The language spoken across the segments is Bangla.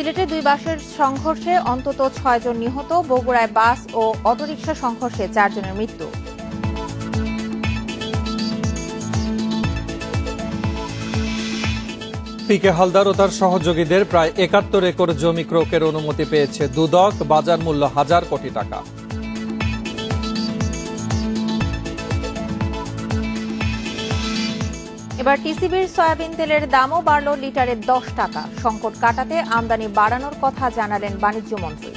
সিলেটে দুই বাসের সংঘর্ষে অন্তত ৬ জন নিহত, বগুড়ায় বাস ও অটোরিকশা সংঘর্ষে ৪ জনের মৃত্যু। পিকে হালদার ও তার সহযোগীদের প্রায় ৭১ একর জমি ক্রয়ের অনুমতি পেয়েছে দুদক, বাজার মূল্য ১,০০০ কোটি টাকা। এবার টিসিবির সয়াবিন তেলের দামও বাড়ল লিটারে ১০ টাকা। সংকট কাটাতে আমদানি বাড়ানোর কথা জানালেন বাণিজ্যমন্ত্রী।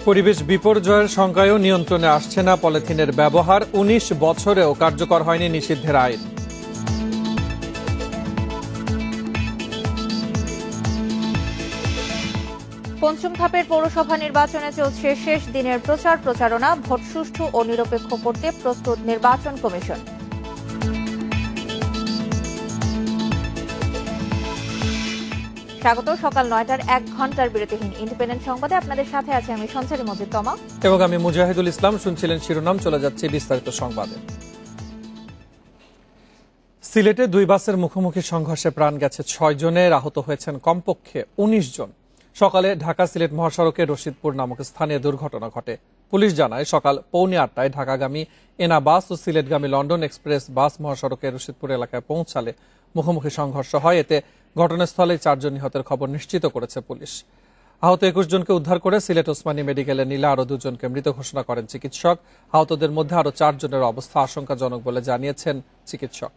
পরিবেশ বিপর্যয়ের সংখ্যায়ও নিয়ন্ত্রণে আসছে না পলিথিনের ব্যবহার, ১৯ বছরেও কার্যকর হয়নি নিষিদ্ধের আইন। পঞ্চম ধাপের পৌরসভা নির্বাচনে চলছে শেষ দিনের প্রচারণা। ভোট সুষ্ঠু ও নিরপেক্ষ করতে প্রস্তুত নির্বাচন কমিশন। স্বাগত সকাল ৯টার ১ ঘন্টার বিরতিহীন ইন্ডিপেন্ডেন্ট সংবাদে। আপনাদের সাথে আছে আমি সঞ্চারী মজিদ তমা এবং আমি মুজাহিদুল ইসলাম। শুনছিলেন শিরোনাম, চলে যাচ্ছে বিস্তারিত সংবাদে। সিলেটে দুই বাসের মুখোমুখি সংঘর্ষে প্রাণ গেছে ৬ জনের, আহত হয়েছেন কমপক্ষে ১৯ জন। সকালে ঢাকা সিলেট মহাসড়কে রশিদপুর নামক স্থানে দুর্ঘটনা ঘটে। পুলিশ জানায় সকাল 7:45 ঢাকাগামী এনা বাস ও সিলেটগামী লন্ডন এক্সপ্রেস বাস মহাসড়কে রশিদপুর এলাকায় পৌঁছালে মুখোমুখি সংঘর্ষ হয়। এতে ঘটনাস্থলে ৪ জন নিহতের খবর নিশ্চিত করেছে পুলিশ। আহত ২১ জনকে উদ্ধার করে সিলেট ওসমানী মেডিকেলে নিলে আরও ২ জনকে মৃত ঘোষণা করেন চিকিৎসক। আহতদের মধ্যে আরও ৪ জনের অবস্থা আশঙ্কাজনক বলে জানিয়েছেন চিকিৎসক।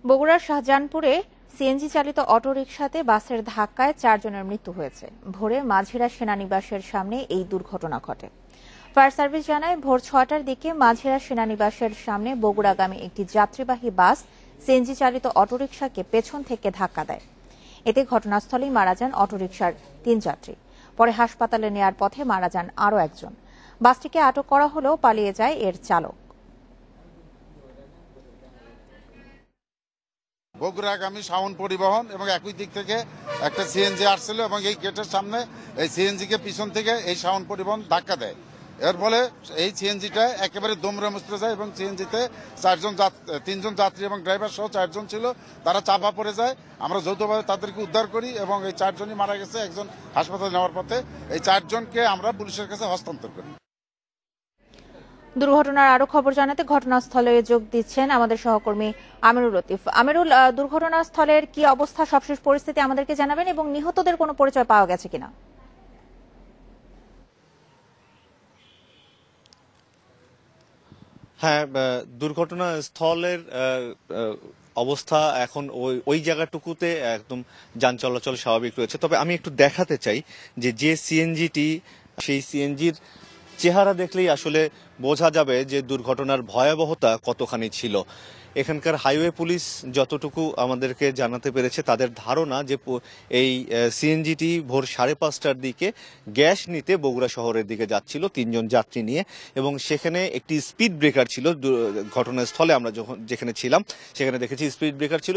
বগুড়ার শাহজাহানপুরে সিএনজি চালিত অটোরিকশাতে বাসের ধাক্কায় ৪ জনের মৃত্যু হয়েছে। ভোরে মাঝিরা সেনানিবাসের সামনে এই দুর্ঘটনা ঘটে। ফায়ার সার্ভিস জানায় ভোর ৬টার দিকে মাঝিরা সেনানিবাসের সামনে বগুড়াগামী একটি যাত্রীবাহী বাস সিএনজি চালিত অটোরিকশাকে পেছন থেকে ধাক্কা দেয়। এতে ঘটনাস্থলেই মারা যান অটোরিকশার ৩ যাত্রী। পরে হাসপাতালে নেয়ার পথে মারা যান আরও একজন। বাসটিকে আটক করা হলেও পালিয়ে যায় এর চালক। বগুড়াগামী শাওন পরিবহন এবং একই দিক থেকে একটা সিএনজি আসছিল এবং এই গেটের সামনে এই সিএনজিকে পিছন থেকে এই শাওন পরিবহন ধাক্কা দেয়। এর ফলে এই সিএনজিটা একেবারে দমরে মুচড়ে যায় এবং সিএনজিতে ৩ জন যাত্রী এবং ড্রাইভার সহ ৪ জন ছিল, তারা চাপা পড়ে যায়। আমরা যৌথভাবে তাদেরকে উদ্ধার করি এবং এই ৪ জনই মারা গেছে। একজন হাসপাতালে নেওয়ার পথে এই ৪ জনকে আমরা পুলিশের কাছে হস্তান্তর করি। দুর্ঘটনার আরো খবর জানাতে ঘটনাস্থলে যোগ দিচ্ছেন আমাদের সহকর্মী আমিরুল লতিফ। আমিরুল, দুর্ঘটনাস্থলের কি অবস্থা, সবশেষ পরিস্থিতি আমাদেরকে জানাবেন এবং নিহতদের কোনো পরিচয় পাওয়া গেছে কিনা? হ্যাঁ, দুর্ঘটনাস্থলের অবস্থা এখন ওই জায়গাটুকুতে একদম যান চলাচল স্বাভাবিক রয়েছে। তবে আমি একটু দেখাতে চাই যে সিএনজিটি, সেই সিএনজির চেহারা দেখলেই আসলে বোঝা যাবে যে দুর্ঘটনার ভয়াবহতা কতখানি ছিল। এখানকার হাইওয়ে পুলিশ যতটুকু আমাদেরকে জানাতে পেরেছে, তাদের ধারণা যে এই সিএনজিটি ভোর 5:30টার দিকে গ্যাস নিতে বগুড়া শহরের দিকে যাচ্ছিল ৩ জন যাত্রী নিয়ে, এবং সেখানে একটি স্পিড ব্রেকার ছিল। ঘটনাস্থলে আমরা যেখানে ছিলাম সেখানে দেখেছি স্পিড ব্রেকার ছিল।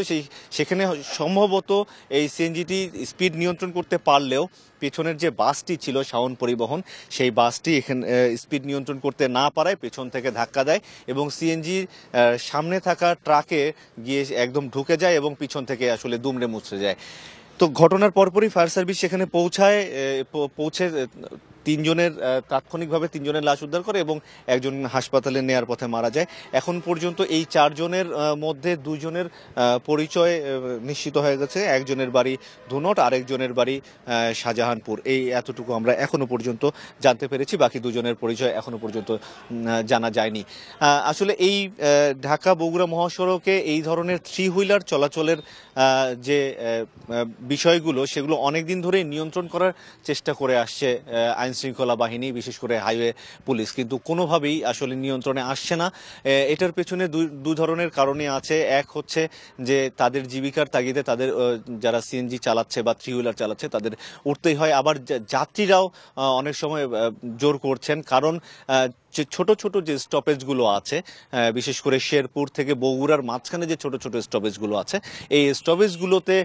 সেখানে সম্ভবত এই সিএনজিটি স্পিড নিয়ন্ত্রণ করতে পারলেও পেছনের যে বাসটি ছিল শাওন পরিবহন, সেই বাসটি এখানে স্পিড নিয়ন্ত্রণ করতে না পারায় পেছন থেকে ধাক্কা দেয় এবং সিএনজি সামনে থাকা ট্রাকে গিয়ে একদম ঢুকে যায় এবং পিছন থেকে আসলে দুমড়ে মুচড়ে যায়। তো ঘটনার পরপরই ফায়ার সার্ভিস সেখানে পৌঁছে ৩ জনের তাৎক্ষণিকভাবে ৩ জনের লাশ উদ্ধার করে এবং একজন হাসপাতালে নেয়ার পথে মারা যায়। এখন পর্যন্ত এই ৪ জনের মধ্যে ২ জনের পরিচয় নিশ্চিত হয়ে গেছে। একজনের বাড়ি ধুনট, আরেকজনের বাড়ি শাহজাহানপুর। এই এতটুকু আমরা এখনো পর্যন্ত জানতে পেরেছি। বাকি ২ জনের পরিচয় এখনো পর্যন্ত জানা যায়নি। আসলে এই ঢাকা বগুড়া মহাসড়কে এই ধরনের 3 হুইলার চলাচলের যে বিষয়গুলো, সেগুলো অনেকদিন ধরে নিয়ন্ত্রণ করার চেষ্টা করে আসছে আইন শৃঙ্খলা বাহিনী, বিশেষ করে হাইওয়ে পুলিশ, কিন্তু কোনোভাবেই আসলে নিয়ন্ত্রণে আসছে না। এটার পেছনে দু ধরনের কারণে আছে। এক হচ্ছে যে তাদের জীবিকার তাগিদে তাদের যারা সিএনজি চালাচ্ছে বা 3 হুইলার চালাচ্ছে তাদের উঠতেই হয়। আবার যাত্রীরাও অনেক সময় জোর করছেন, কারণ যে ছোট ছোট যে স্টপেজগুলো আছে, বিশেষ করে শেরপুর থেকে বগুড়ার মাঝখানে যে ছোট ছোট স্টপেজগুলো আছে, এই স্টপেজগুলোতে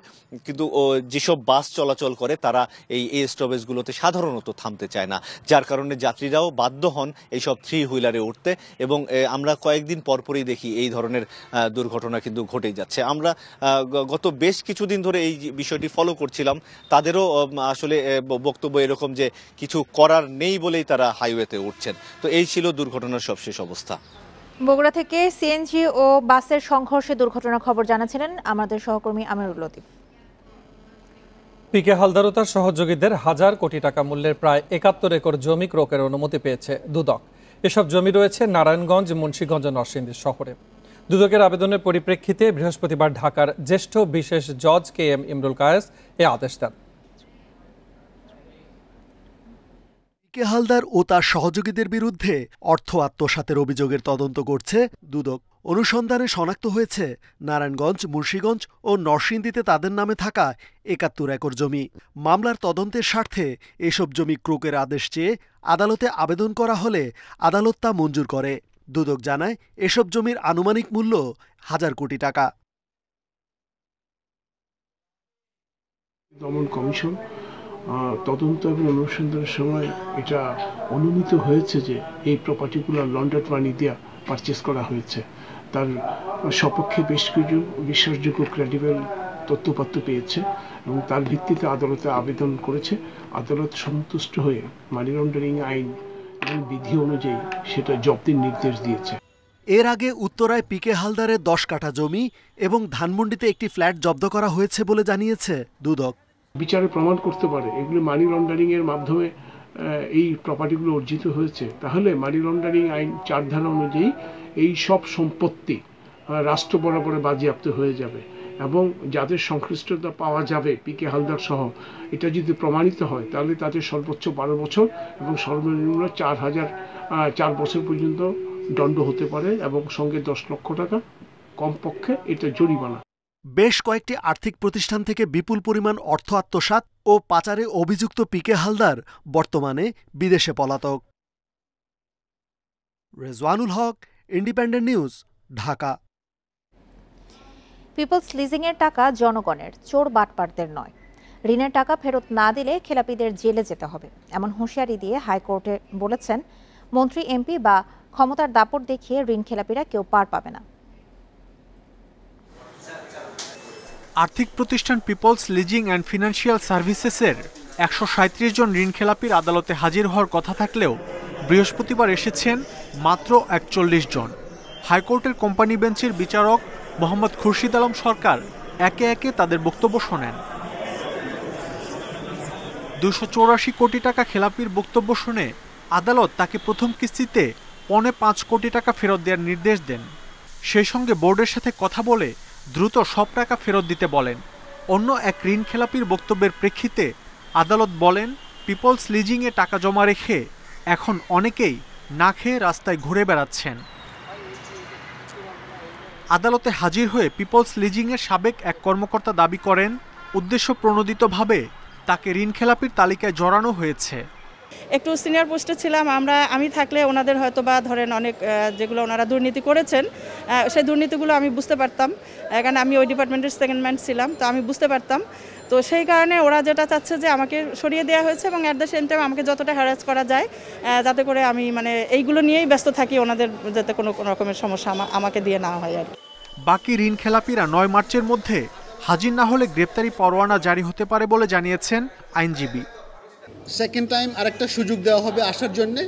কিন্তু যেসব বাস চলাচল করে তারা এই স্টপেজগুলোতে সাধারণত থামতে চায় না, যার কারণে যাত্রীরাও বাধ্য হন এইসব থ্রি হুইলারে উঠতে, এবং আমরা কয়েকদিন পরপরই দেখি এই ধরনের দুর্ঘটনা কিন্তু ঘটেই যাচ্ছে। আমরা গত বেশ কিছুদিন ধরে এই বিষয়টি ফলো করছিলাম, তাদেরও আসলে বক্তব্য এরকম যে কিছু করার নেই বলেই তারা হাইওয়েতে উঠছেন। তো এই ছিল দুর্ঘটনার সবশেষ অবস্থা। বগুড়া থেকে সিএনজি ও বাসের সংঘর্ষে দুর্ঘটনার খবর জানাচ্ছিলেন আমাদের সহকর্মী আমিরুল লতিফ। পিকে হালদার ও তার সহযোগীদের হাজার কোটি টাকা মূল্যের প্রায় ৭১ একর জমি ক্রয়ের অনুমতি পেয়েছে দুদক। এসব জমি রয়েছে নারায়ণগঞ্জ, মুন্সিগঞ্জ ও নরসিংদী শহরে। দুদকের আবেদনের পরিপ্রেক্ষিতে বৃহস্পতিবার ঢাকার জ্যেষ্ঠ বিশেষ জজ KM ইমরুল কায়েস এ আদেশ দেন। পিকে হালদার ও তার সহযোগীদের বিরুদ্ধে অর্থ আত্মসাতের অভিযোগের তদন্ত করছে দুদক। অনুসন্ধানে শনাক্ত হয়েছে নারায়ণগঞ্জ, মুন্সিগঞ্জ ও নরসিংদীতে তাদের নামে থাকা ৭১ একর জমি। মামলার তদন্তের স্বার্থে এসব জমি ক্রয়ের আদেশ চেয়ে আদালতে আবেদন করা হলে আদালত তা মঞ্জুর করে। দুদক জানায় এসব জমির আনুমানিক মূল্য হাজার কোটি টাকা। দমন কমিশন তদন্ত এবং অনুসন্ধানের সময় এটা অনুমিত হয়েছে যে এই প্রপার্টিগুলো লন্ডার্ড মানি দিয়ে পারচেস করা হয়েছে। তার সপক্ষে বেশ কিছু বিশ্বাসযোগ্য ক্রেডিবল তথ্যপত্র পেয়েছে এবং তার ভিত্তিতে আদালতে আবেদন করেছে। আদালত সন্তুষ্ট হয়ে মানি লন্ডারিং আইন এবং বিধি অনুযায়ী সেটা জব্দের নির্দেশ দিয়েছে। এর আগে উত্তরায় পিকে হালদারের 10 কাঠা জমি এবং ধানমন্ডিতে একটি ফ্ল্যাট জব্দ করা হয়েছে বলে জানিয়েছে দুদক। বিচারে প্রমাণ করতে পারে এগুলো মানি লন্ডারিং এর মাধ্যমে এই প্রপার্টিগুলো অর্জিত হয়েছে, তাহলে মানি লন্ডারিং আইন 4 ধারা অনুযায়ী এই সব সম্পত্তি রাষ্ট্র বরাবরে বাজেয়াপ্ত হয়ে যাবে এবং যাদের সংশ্লিষ্টতা পাওয়া যাবে পিকে হালদার সহ, এটা যদি প্রমাণিত হয় তাহলে তাদের সর্বোচ্চ 12 বছর এবং সর্বনিম্ন 4 বছর পর্যন্ত দণ্ড হতে পারে এবং সঙ্গে 10 লক্ষ টাকা কমপক্ষে এটা জরিমানা। বেশ কয়েকটি আর্থিক প্রতিষ্ঠান থেকে বিপুল পরিমাণ অর্থ আত্মসাৎ ও পাচারে অভিযুক্ত পিকে হালদার বর্তমানে বিদেশে পলাতক। রেজওয়ানুল হক, ইন্ডিপেন্ডেন্ট নিউজ, ঢাকা। পিপলস লিজিং এর টাকা জনগণের, চোর বাটপারদের নয়। ঋণের টাকা ফেরত না দিলে খেলাপিদের জেলে যেতে হবে, এমন হুঁশিয়ারি দিয়ে হাইকোর্টে বলেছেন মন্ত্রী, MP বা ক্ষমতার দাপট দেখিয়ে ঋণ খেলাপিরা কেউ পার পাবে না। আর্থিক প্রতিষ্ঠান পিপলস লিজিং অ্যান্ড ফিনান্সিয়াল সার্ভিসেসের 137 জন ঋণখেলাপির আদালতে হাজির হওয়ার কথা থাকলেও বৃহস্পতিবার এসেছেন মাত্র 41 জন। হাইকোর্টের কোম্পানি বেঞ্চের বিচারক মোহাম্মদ খুরশিদ আলম সরকার একে একে তাদের বক্তব্য শোনেন। 284 কোটি টাকা খেলাপির বক্তব্য শুনে আদালত তাকে প্রথম কিস্তিতে 5.25 কোটি টাকা ফেরত দেওয়ার নির্দেশ দেন। সেই সঙ্গে বোর্ডের সাথে কথা বলে দ্রুত সব টাকা ফেরত দিতে বলেন। অন্য এক ঋণ খেলাপির বক্তব্যের প্রেক্ষিতে আদালত বলেন, পিপলস লিজিংয়ে টাকা জমা রেখে এখন অনেকেই না খেয়ে রাস্তায় ঘুরে বেড়াচ্ছেন। আদালতে হাজির হয়ে পিপলস লিজিংয়ের সাবেক এক কর্মকর্তা দাবি করেন, উদ্দেশ্য প্রণোদিতভাবে তাকে ঋণ খেলাপির তালিকায় জড়ানো হয়েছে। একটু সিনিয়র পোস্টে ছিলাম আমি থাকলে ওনাদের হয়তো বা ধরেন অনেক যেগুলো ওনারা দুর্নীতি করেছেন সেই দুর্নীতিগুলো আমি বুঝতে পারতাম, কারণ আমি ওই ডিপার্টমেন্টের সেকেন্ড ম্যান ছিলাম, তো আমি বুঝতে পারতাম। তো সেই কারণে ওরা যেটা চাচ্ছে যে আমাকে সরিয়ে দেওয়া হয়েছে এবং অ্যাট দ্য সেম টাইম আমাকে যতটা হ্যারাস করা যায় যাতে করে আমি এইগুলো নিয়েই ব্যস্ত থাকি, ওনাদের যাতে কোনো রকমের সমস্যা আমাকে দিয়ে না হয় আর কি। বাকি ঋণ খেলাপিরা 9 মার্চের মধ্যে হাজির না হলে গ্রেপ্তারি পরোয়ানা জারি হতে পারে বলে জানিয়েছেন আইনজীবী। সেকেন্ড টাইম আরেকটা সুযোগ দেওয়া হবে আসার জন্যে।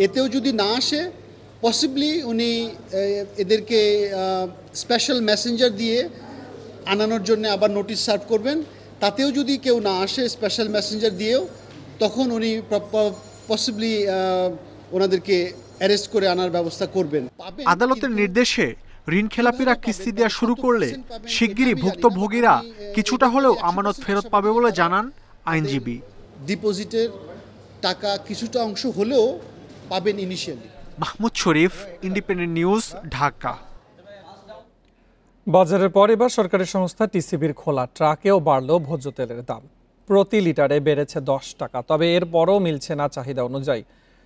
এতেও যদি না আসে পসিবলি উনি এদেরকে স্পেশাল মেসেঞ্জার দিয়ে আনানোর জন্য আবার নোটিশ সার্ভ করবেন। তাতেও যদি কেউ না আসে স্পেশাল মেসেঞ্জার দিয়েও, তখন উনি পসিবলি ওনাদেরকে অ্যারেস্ট করে আনার ব্যবস্থা করবেন। আদালতের নির্দেশে ঋণ খেলাপিরা কিস্তি দেওয়া শুরু করলে শিগগিরই ভুক্তভোগীরা কিছুটা হলেও আমানত ফেরত পাবে বলে জানান আইনজীবী। ডিপোজিটের টাকা কিছুটা অংশ হলেও পাবেন ইনিশিয়ালি। মাহমুদ শরীফ, ইন্ডিপেন্ডেন্ট নিউজ, ঢাকা। বাজারের পর এবার সরকারি সংস্থা টিসিবির খোলা ট্রাকেও বাড়ল ভোজ্য তেলের দাম। প্রতি লিটারে বেড়েছে 10 টাকা, তবে এরপরও মিলছে না চাহিদা অনুযায়ী।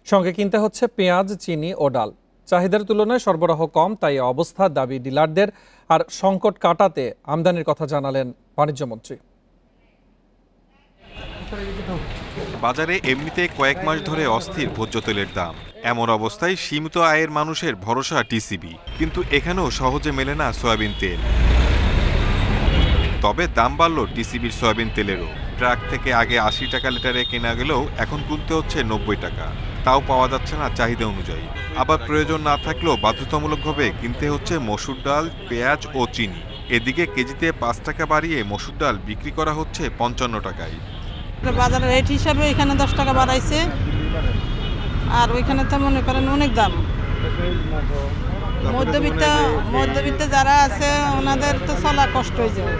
সঙ্গে কিনতে হচ্ছে পেঁয়াজ, চিনি ও ডাল। চাহিদার তুলনায় সরবরাহ কম, তাই অবস্থা দাবি ডিলারদের। আর সংকট কাটাতে আমদানির কথা জানালেন বাণিজ্যমন্ত্রী। বাজারে এমনিতে কয়েক মাস ধরে অস্থির ভোজ্য তেলের দাম। এমন অবস্থায় সীমিত আয়ের মানুষের ভরসা টিসিবি, কিন্তু এখানেও সহজে মেলে না সয়াবিন তেল। তবে দাম বাড়ল টিসিবির সয়াবিন তেলেরও। ট্রাক থেকে আগে 80 টাকা লিটারে কেনা গেলেও এখন কিনতে হচ্ছে 90 টাকা। তাও পাওয়া যাচ্ছে না চাহিদা অনুযায়ী। আবার প্রয়োজন না থাকলেও বাধ্যতামূলকভাবে কিনতে হচ্ছে মসুর ডাল, পেঁয়াজ ও চিনি। এদিকে কেজিতে 5 টাকা বাড়িয়ে মসুর ডাল বিক্রি করা হচ্ছে 55 টাকায়। বাজারের রেট হিসাবে এখানে 10 টাকা বাড়াইছে, আর ওইখানে তো মনে করেন অনেক দাম। মধ্যবিত্ত যারা আছে ওনাদের তো চলা কষ্ট হয়ে যায়।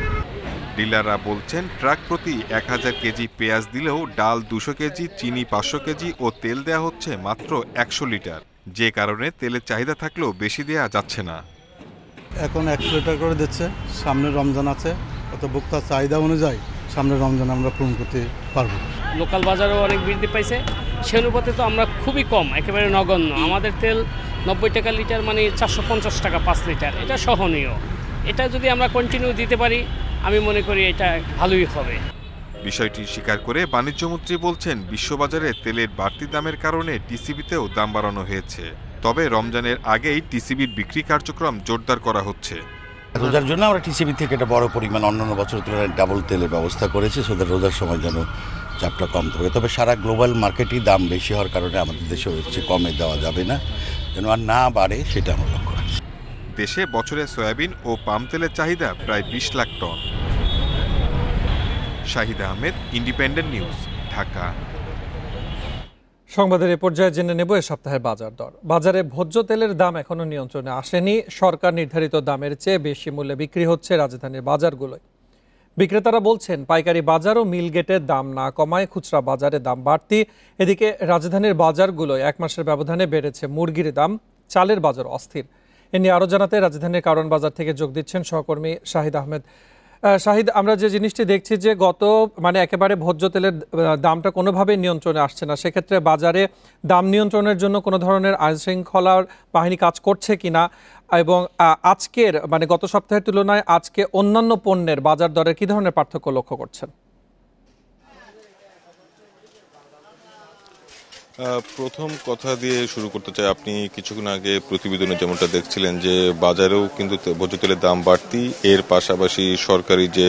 ডিলাররা বলছেন ট্রাক প্রতি 1000 কেজি পেঁয়াজ দিলেও ডাল 200 কেজি, চিনি 500 কেজি ও তেল দেয়া হচ্ছে মাত্র 100 লিটার। যে কারণে তেলের চাহিদা থাকলেও বেশি দেয়া যাচ্ছে না। এখন 100 লিটার করে দিচ্ছে। সামনে রমজান আছে, অত ভোক্তার চাহিদা অনুযায়ী সামনে রমজান আমরা পূরণ করতে পারবো। লোকাল বাজারেও অনেক বৃদ্ধি পাইছে, সে অনুপাতে তো আমরা খুবই কম, একেবারে নগণ্য। আমাদের তেল 90 টাকা লিটার, মানে 450 টাকা 5 লিটার, এটা সহনীয়। এটা যদি আমরা কন্টিনিউ দিতে পারি, আমি মনে করি এটা ভালোই হবে। বিষয়টি স্বীকার করে বাণিজ্যমন্ত্রী বলছেন, বিশ্ববাজারে তেলের বাড়তি দামের কারণে টিসিবিতেও দাম বাড়ানো হয়েছে। তবে রমজানের আগেই টিসিবির বিক্রি কার্যক্রম জোরদার করা হচ্ছে। রোজার জন্য আমরা টিসিবি থেকে একটা বড় পরিমাণ অন্যান্য বছরের তুলনায় ডাবল তেলের ব্যবস্থা করেছি, সেটা রোজার সময় যেন চাপটা কম থাকে। তবে সারা গ্লোবাল মার্কেটেই দাম বেশি হওয়ার কারণে আমাদের দেশে হচ্ছে কমে দেওয়া যাবে না, যেন আর না বাড়ে সেটা আমরা লক্ষ্য রাখছি। দেশে বছরে সয়াবিন ও পাম তেলের চাহিদা প্রায় 20 লাখ টন। Shahid Ahmed, Independent news, Dhaka. সংবাদের এ পর্যায়ে জেনে নেব এ সপ্তাহের বাজার দর। বাজারে ভোজ্য তেলের দাম এখনো নিয়ন্ত্রণে আসেনি। সরকার নির্ধারিত দামের চেয়ে বেশি মূল্যে বিক্রি হচ্ছে রাজধানীর বাজারগুলোয়। বিক্রেতারা বলছেন, পাইকারি বাজার ও মিল গেটের দাম না কমায় খুচরা বাজারে দাম বাড়তি। এদিকে রাজধানীর বাজারগুলোয় 1 মাসের ব্যবধানে বেড়েছে মুরগির দাম, চালের বাজার অস্থির। এ নিয়ে আরও জানাতে রাজধানীর কারণ বাজার থেকে যোগ দিচ্ছেন সহকর্মী শাহিদ আহমেদ। শাহিদ, আমরা যে জিনিসটি দেখছি যে একেবারে ভোজ্য তেলের দামটা কোনোভাবেই নিয়ন্ত্রণে আসছে না, সেক্ষেত্রে বাজারে দাম নিয়ন্ত্রণের জন্য কোনো ধরনের আইন শৃঙ্খলার বাহিনী কাজ করছে কিনা, এবং আজকের গত সপ্তাহের তুলনায় আজকে অন্যান্য পণ্যের বাজার দরে কি ধরনের পার্থক্য লক্ষ্য করছেন? প্রথম কথা দিয়ে শুরু করতে চাই। আপনি কিছুক্ষণ আগে প্রতিবেদনে যেমনটা দেখছিলেন যে বাজারেও কিন্তু ভোজ্য তেলের দাম বাড়তি, এর পাশাপাশি সরকারি যে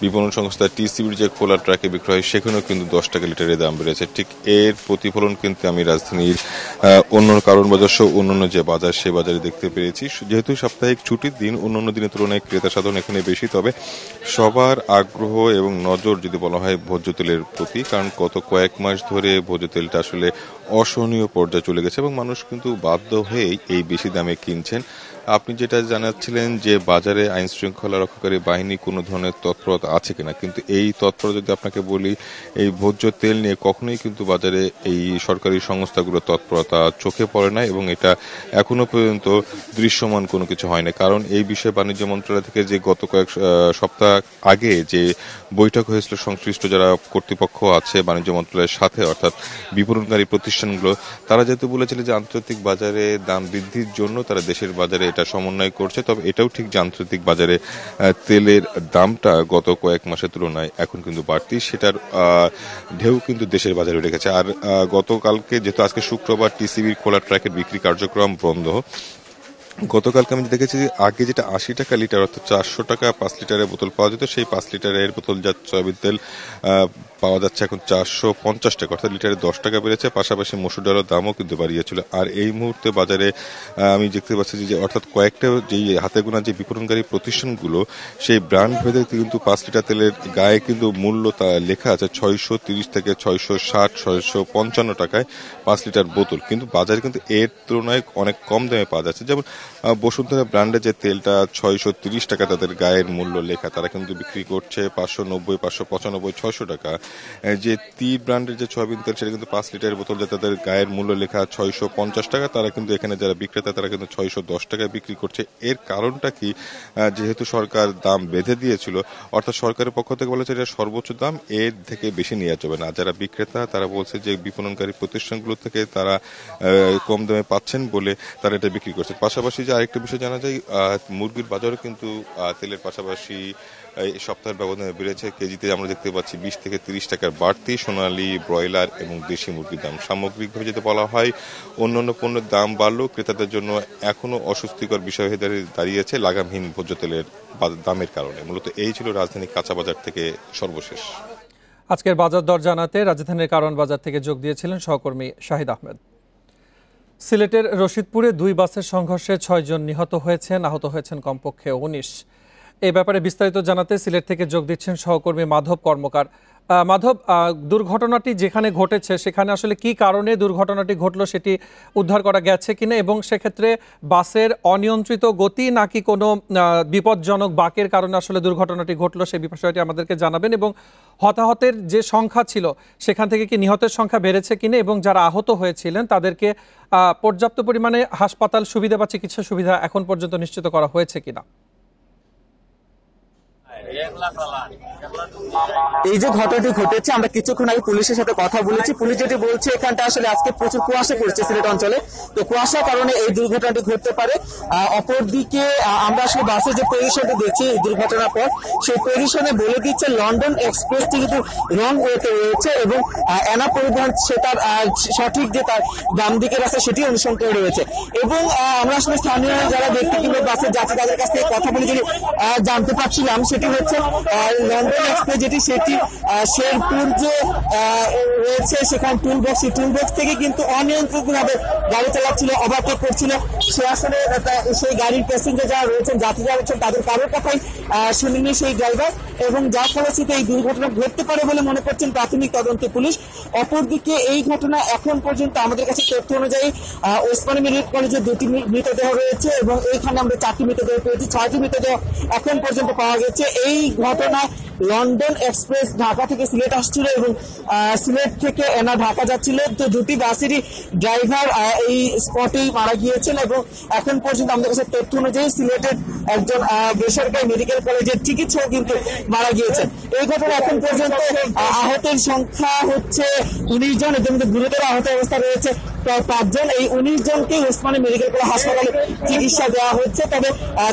বিপণন সংস্থা টিসিবির যে খোলা ট্রাকে বিক্রয় হয় সেখানেও কিন্তু 10 টাকা লিটারের দাম বেড়েছে। ঠিক এর প্রতিফলন কিন্তু আমি রাজধানীর অন্য কারণ বাজার সহ অন্যান্য যে বাজার সে বাজারে দেখতে পেরেছি। যেহেতু সাপ্তাহিক ছুটির দিন, অন্যান্য দিনের তুলনায় ক্রেতা সাধন এখানে বেশি, তবে সবার আগ্রহ এবং নজর যদি বলা হয় ভোজ্য তেলের প্রতি, কারণ গত কয়েক মাস ধরে ভোজ্য তেলটা আসলে অসহনীয় পর্যায়ে চলে গেছে এবং মানুষ কিন্তু বাধ্য হয়েই এই বেশি দামে কিনছেন। আপনি যেটা জানাচ্ছিলেন যে বাজারে আইন শৃঙ্খলা রক্ষাকারী বাহিনী কোনো ধরনের তৎপরতা আছে কিনা, কিন্তু এই তৎপরতা যদি আপনাকে বলি, এই ভোজ্য তেল নিয়ে কখনোই কিন্তু বাজারে এই সরকারি সংস্থাগুলোর তৎপরতা চোখে পড়ে না এবং এটা এখনো পর্যন্ত দৃশ্যমান কোনো কিছু হয় না। কারণ এই বিষয়ে বাণিজ্য মন্ত্রণালয় থেকে যে গত কয়েক সপ্তাহ আগে যে বৈঠক হয়েছিল সংশ্লিষ্ট যারা কর্তৃপক্ষ আছে বাণিজ্য মন্ত্রণালয়ের সাথে, অর্থাৎ বিপণনকারী প্রতিষ্ঠানগুলো, তারা যেহেতু বলেছিল যে আন্তর্জাতিক বাজারে দাম বৃদ্ধির জন্য তারা দেশের বাজারে এটা সমন্বয় করছে, তবে এটাও ঠিক যে আন্তর্জাতিক বাজারে তেলের দামটা গত কয়েক মাসের তুলনায় এখন কিন্তু বাড়তি, সেটার ঢেউ কিন্তু দেশের বাজারে রেখেছে। আর গতকালকে যেহেতু আজকে শুক্রবার টিসিবির খোলা ট্রাকের বিক্রি কার্যক্রম বন্ধ, গতকালকে আমি দেখেছি যে আগে যেটা 80 টাকা লিটার অর্থাৎ 400 টাকা 5 লিটারের বোতল পাওয়া যেত, সেই 5 লিটারের বোতলজাত সয়াবিন তেল পাওয়া যাচ্ছে এখন 450 টাকা, অর্থাৎ লিটারে 10 টাকা বেড়েছে। পাশাপাশি মসুর ডালের দামও কিন্তু বাড়িয়েছিল। আর এই মুহূর্তে বাজারে আমি দেখতে পাচ্ছি যে অর্থাৎ কয়েকটা যেই হাতে গোনা যে বিপণনকারী প্রতিষ্ঠানগুলো, সেই ব্র্যান্ড ভেদে কিন্তু 5 লিটার তেলের গায়ে কিন্তু মূল্য তা লেখা আছে 630 থেকে 660 655 টাকায় 5 লিটার বোতল, কিন্তু বাজারে কিন্তু এর তুলনায় অনেক কম দামে পাওয়া যাচ্ছে। যেমন বসুন্ধরা ব্র্যান্ডে যে তেলটা 630 টাকা তাদের গায়ের মূল্য লেখা, তারা কিন্তু বিক্রি করছে 590, 595, 600 টাকা। যে তীর ব্র্যান্ডের যে সয়াবিন তেল সেটা কিন্তু 5 লিটারের বোতল, যে তাদের গায়ের মূল্য লেখা 650 টাকা, তারা কিন্তু এখানে যারা বিক্রেতা তারা কিন্তু 610 টাকায় বিক্রি করছে। এর কারণটা কি? যেহেতু সরকার দাম বেঁধে দিয়েছিল, অর্থাৎ সরকারের পক্ষ থেকে বলেছে এটা সর্বোচ্চ দাম, এর থেকে বেশি নেওয়া যাবে না। যারা বিক্রেতা তারা বলছে যে বিপণনকারী প্রতিষ্ঠানগুলো থেকে তারা কম দামে পাচ্ছেন বলে তারা এটা বিক্রি করছে। পাশাপাশি যে আরেকটা বিষয় জানা যায়, মুরগির বাজারও কিন্তু তেলের পাশাপাশি এই সপ্তাহের ব্যবধানে বেড়েছে। কেজিতে আমরা দেখতে পাচ্ছি 20 থেকে 30 টাকার বাড়তি সোনালী, ব্রয়লার এবং দেশি মুরগির দাম। সামগ্রিকভাবে যদি বলা হয় অন্যান্য পণ্যের দাম বাড়লেও ক্রেতাদের জন্য এখনো অস্বস্তিকর বিষয় হয়ে দাঁড়িয়েছে লাগামহীন ভোজ্য তেলের দামের কারণে। মূলত এই ছিল রাজধানী কাঁচা বাজার থেকে সর্বশেষ। আজকের বাজার দর জানাতে রাজধানীর কারণ বাজার থেকে যোগ দিয়েছিলেন সহকর্মী শাহিদ আহমেদ। সিলেটের রশিদপুরে 2 বাসের সংঘর্ষে 6 জন নিহত হয়েছেন, আহত হয়েছেন কমপক্ষে 19। এই ব্যাপারে বিস্তারিত জানাতে সিলেট থেকে যোগ দিচ্ছেন সহকর্মী মাধব কর্মকার। মাধব, দুর্ঘটনাটি যেখানে ঘটেছে সেখানে আসলে কি কারণে দুর্ঘটনাটি ঘটলো সেটি উদ্ধার করা গেছে কিনা, এবং সেক্ষেত্রে বাসের অনিয়ন্ত্রিত গতি নাকি কোনো বিপজ্জনক বাঁকের কারণে আসলে দুর্ঘটনাটি ঘটলো সেই বিষয়টি আমাদেরকে জানাবেন। এবং হতাহতের যে সংখ্যা ছিল সেখান থেকে কি নিহতের সংখ্যা বেড়েছে কিনা, এবং যারা আহত হয়েছিলেন তাদেরকে পর্যাপ্ত পরিমাণে হাসপাতাল সুবিধা বা চিকিৎসা সুবিধা এখন পর্যন্ত নিশ্চিত করা হয়েছে কিনা? এই যে ঘটনাটি ঘটেছে, আমরা কিছুক্ষণ আগে পুলিশের সাথে কথা বলেছি। পুলিশ যেটি বলছে এখানটা আসলে আজকে প্রচুর কুয়াশা পড়ছে সিলেট অঞ্চলে, তো কুয়াশার কারণে এই দুর্ঘটনাটি ঘটতে পারে। অপরদিকে আমরা আসলে বাসের যে পজিশনটি দেখছি এই দুর্ঘটনার পর, সেই পজিশনে বলে দিচ্ছে লন্ডন এক্সপ্রেসটি কিন্তু রং ওয়েতে রয়েছে এবং এনা পরিবহন সেটার সঠিক যে তার ডান দিকের রাস্তা সেটি অনুসরণ করে রয়েছে। এবং আমরা আসলে স্থানীয় যারা ব্যক্তি কিংবা বাসের যাত্রী তাদের কাছ থেকে কথা বলে যেটি জানতে পারছিলাম সেটি হচ্ছে লন্ডন এক্সপ্রেস যেটি সেটি শেরপুর যে রয়েছে সেখানে টুলবক্স, সেই টুলবক্স থেকে কিন্তু অনিয়ন্ত্রিতভাবে গাড়ি চালাচ্ছিল, ওভারটেক করছিল। সে আসলে সেই গাড়ির প্যাসেঞ্জার যারা রয়েছেন, যাত্রী যারা রয়েছেন তাদের কারোর কথাই শুনেনি সেই ড্রাইভার, এবং যার ফলশ্রুতিতে এই দুর্ঘটনা ঘটতে পারে বলে মনে করছেন প্রাথমিক তদন্তে পুলিশ। অপরদিকে এই ঘটনা এখন পর্যন্ত আমাদের কাছে তথ্য অনুযায়ী ওসমানী মেডিকেল কলেজে 2টি মৃতদেহ রয়েছে এবং এইখানে আমরা 4টি মৃতদেহ পেয়েছি, 6টি মৃতদেহ এখন পর্যন্ত পাওয়া গেছে। এই ঘটনায় লন্ডন এক্সপ্রেস ঢাকা থেকে সিলেট আসছিল এবং সিলেট থেকে এনা ঢাকা যাচ্ছিল, তো 2টি বাসেরই ড্রাইভার এই স্পটেই মারা গিয়েছেন এবং এখন পর্যন্ত আমাদের কাছে তথ্য অনুযায়ী সিলেটের একজন বেসরকারি মেডিকেল কলেজের চিকিৎসক কিন্তু মারা গিয়েছেন। এই ঘটনা এখন পর্যন্ত আহতের সংখ্যা হচ্ছে 19 জন, এদের মধ্যে গুরুতর আহত অবস্থা রয়েছে প্রায় 5 জন। এই 19 জনকে ওসমানী মেডিকেল কলেজ হাসপাতালে চিকিৎসা দেওয়া হচ্ছে, তবে